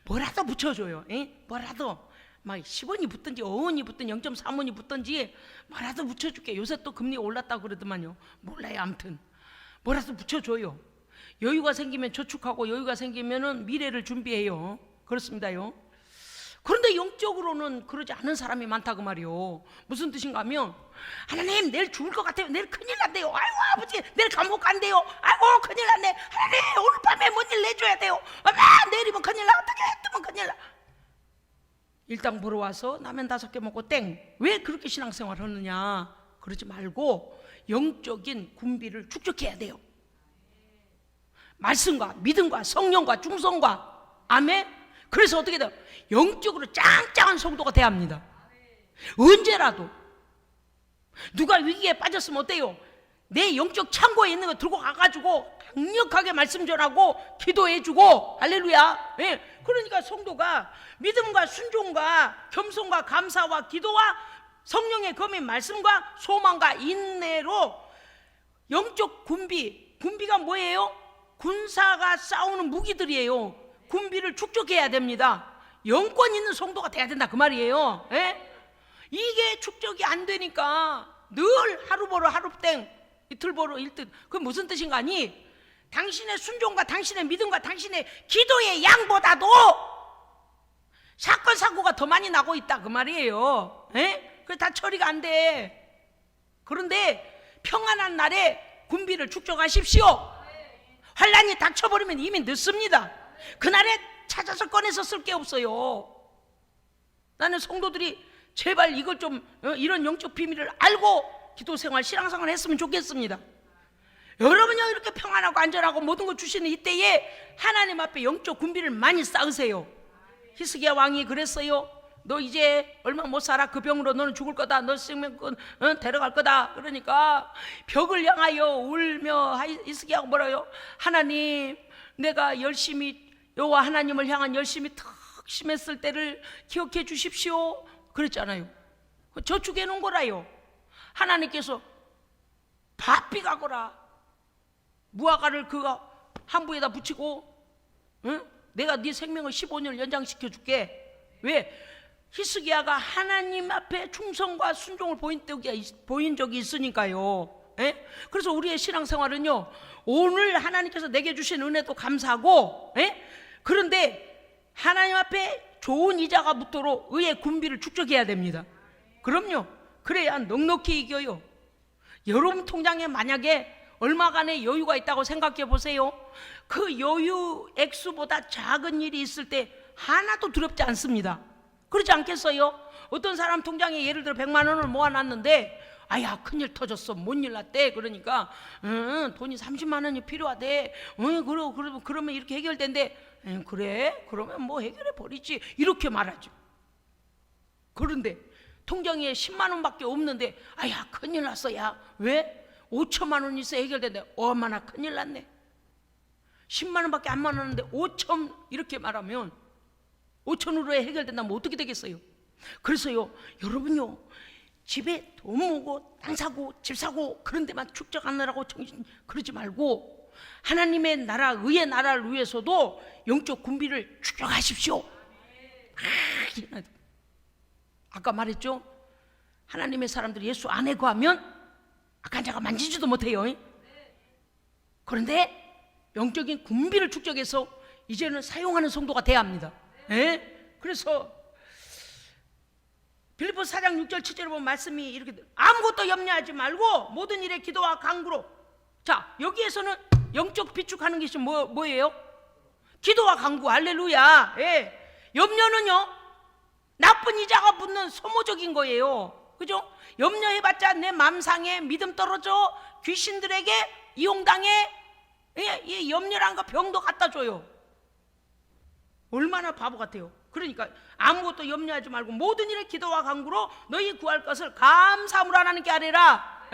뭐라도 붙여줘요. 뭐라도 막 10원이 붙든지 5원이 붙든지 0.3원이 붙든지 뭐라도 붙여줄게. 요새 또 금리 올랐다고 그러더만요. 몰라요. 아무튼 뭐라도 붙여줘요. 여유가 생기면 저축하고 여유가 생기면은 미래를 준비해요. 그렇습니다요. 그런데 영적으로는 그러지 않은 사람이 많다 그 말이요. 무슨 뜻인가 하면, 하나님 내일 죽을 것 같아요. 내일 큰일 난대요. 아이고 아버지 내일 감옥 간대요. 아이고 큰일 났네. 하나님 오늘 밤에 뭔 일 내줘야 돼요. 내일이면 큰일 나. 어떻게 했으면 큰일 나. 일당 보러 와서 라면 5개 먹고 땡. 왜 그렇게 신앙생활 하느냐. 그러지 말고 영적인 군비를 축적해야 돼요. 말씀과 믿음과 성령과 충성과. 아멘. 그래서 어떻게 돼요? 영적으로 짱짱한 성도가 돼야 합니다. 언제라도 누가 위기에 빠졌으면 어때요? 내 영적 창고에 있는 거 들고 가가지고 강력하게 말씀 전하고 기도해주고. 할렐루야. 그러니까 성도가 믿음과 순종과 겸손과 감사와 기도와 성령의 검인 말씀과 소망과 인내로 영적 군비가 뭐예요? 군사가 싸우는 무기들이에요. 군비를 축적해야 됩니다. 영권 있는 성도가 돼야 된다 그 말이에요. 이게 축적이 안 되니까 늘 하루 벌어 하루 땡, 이틀 벌어 일뜻. 그게 무슨 뜻인가 하니, 당신의 순종과 당신의 믿음과 당신의 기도의 양보다도 사건 사고가 더 많이 나고 있다 그 말이에요. 그게 다 처리가 안 돼. 그런데 평안한 날에 군비를 축적하십시오. 환란이 닥쳐버리면 이미 늦습니다. 그날에 찾아서 꺼내서 쓸 게 없어요. 나는 성도들이 제발 이걸 좀 이런 영적 비밀을 알고 기도생활 신앙생활 했으면 좋겠습니다. 여러분요, 이렇게 평안하고 안전하고 모든 걸 주시는 이때에 하나님 앞에 영적 군비를 많이 쌓으세요. 히스기야 왕이 그랬어요. 너 이제 얼마 못 살아. 그 병으로 너는 죽을 거다. 너 생명권 데려갈 거다. 그러니까 벽을 향하여 울며 히스기야가 뭐라요? 하나님, 내가 열심히 여호와 하나님을 향한 열심히 특심했을 때를 기억해 주십시오. 그랬잖아요. 저축해 놓은 거라요. 하나님께서 바삐 가거라. 무화과를 그가 한부에다 붙이고, 내가 네 생명을 15년 연장시켜 줄게. 왜? 히스기야가 하나님 앞에 충성과 순종을 보인 적이 있으니까요. 그래서 우리의 신앙생활은요, 오늘 하나님께서 내게 주신 은혜도 감사하고, 그런데 하나님 앞에 좋은 이자가 붙도록 의의 군비를 축적해야 됩니다. 그럼요. 그래야 넉넉히 이겨요. 여러분 통장에 만약에 얼마간의 여유가 있다고 생각해 보세요. 그 여유 액수보다 작은 일이 있을 때 하나도 두렵지 않습니다. 그렇지 않겠어요? 어떤 사람 통장에 예를 들어 100만 원을 모아놨는데, 아야 큰일 터졌어, 뭔 일 났대. 그러니까 돈이 30만 원이 필요하대. 그러면 이렇게 해결된대. 그래? 그러면 뭐 해결해 버리지. 이렇게 말하죠. 그런데 통장에 10만 원밖에 없는데, 아야 큰일 났어. 야 왜? 5천만 원 있어 해결된다. 얼마나 큰일 났네. 10만 원밖에 안 많았는데 5천 이렇게 말하면 5천으로 해결된다면 어떻게 되겠어요? 그래서요, 여러분요, 집에 돈 모으고 땅 사고 집 사고 그런 데만 축적하느라고 정신 그러지 말고 하나님의 나라, 의의 나라를 위해서도 영적 군비를 축적하십시오. 아까 말했죠? 하나님의 사람들이 예수 안에 거하면 악한 자가 만지지도 못해요. 그런데 영적인 군비를 축적해서 이제는 사용하는 성도가 돼야 합니다. 그래서 빌립보서 4장 6절 7절에 보면 말씀이 이렇게 아무것도 염려하지 말고 모든 일에 기도와 간구로. 자, 여기에서는 영적 비축하는 것이 뭐예요? 기도와 간구. 할렐루야. 염려는요, 나쁜 이자가 붙는 소모적인 거예요. 그죠? 염려해봤자 내 맘상에 믿음 떨어져 귀신들에게 이용당해. 이 염려란 거 병도 갖다 줘요. 얼마나 바보 같아요. 그러니까 아무것도 염려하지 말고 모든 일에 기도와 간구로 너희 구할 것을 감사함으로 하나님께 아뢰라.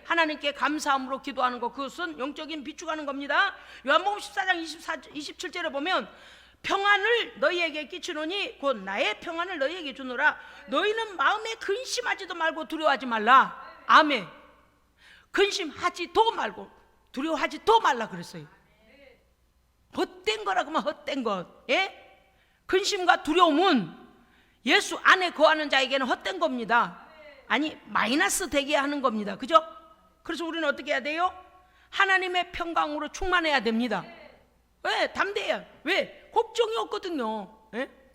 하나님께 감사함으로 기도하는 것, 그것은 영적인 비축하는 겁니다. 요한복음 14장 27절에 보면 평안을 너희에게 끼치노니 곧 나의 평안을 너희에게 주노라. 너희는 마음에 근심하지도 말고 두려워하지 말라. 아멘. 근심하지도 말고 두려워하지도 말라 그랬어요. 헛된 거라고 하면 헛된 것. 근심과 두려움은 예수 안에 거하는 자에게는 헛된 겁니다. 아니, 마이너스 되게 하는 겁니다. 그죠? 그래서 우리는 어떻게 해야 돼요? 하나님의 평강으로 충만해야 됩니다. 왜? 담대해야. 왜? 걱정이 없거든요.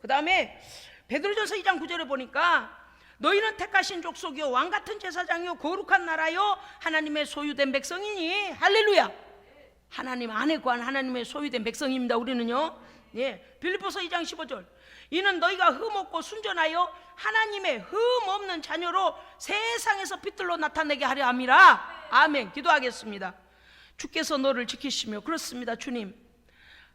그 다음에 베드로전서 2장 9절에 보니까 너희는 택하신 족속이요 왕같은 제사장이요 거룩한 나라요 하나님의 소유된 백성이니. 할렐루야. 하나님 안에 거한 하나님의 소유된 백성입니다. 우리는요. 빌립보서 2장 15절 이는 너희가 흠없고 순전하여 하나님의 흠없는 자녀로 세상에서 빛들로 나타내게 하려 함이라. 아멘. 기도하겠습니다. 주께서 너를 지키시며, 그렇습니다. 주님,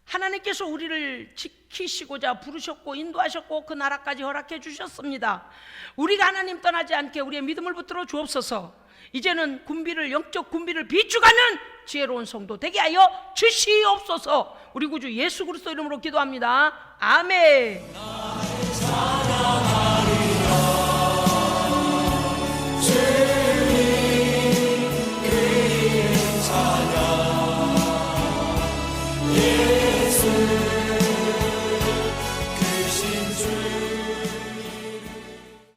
하나님께서 우리를 지키시고자 부르셨고 인도하셨고 그 나라까지 허락해 주셨습니다. 우리가 하나님 떠나지 않게 우리의 믿음을 붙들어 주옵소서. 이제는 군비를, 영적 군비를 비축하는 지혜로운 성도 되게 하여 주시옵소서. 우리 구주 예수 그리스도 이름으로 기도합니다. 아멘.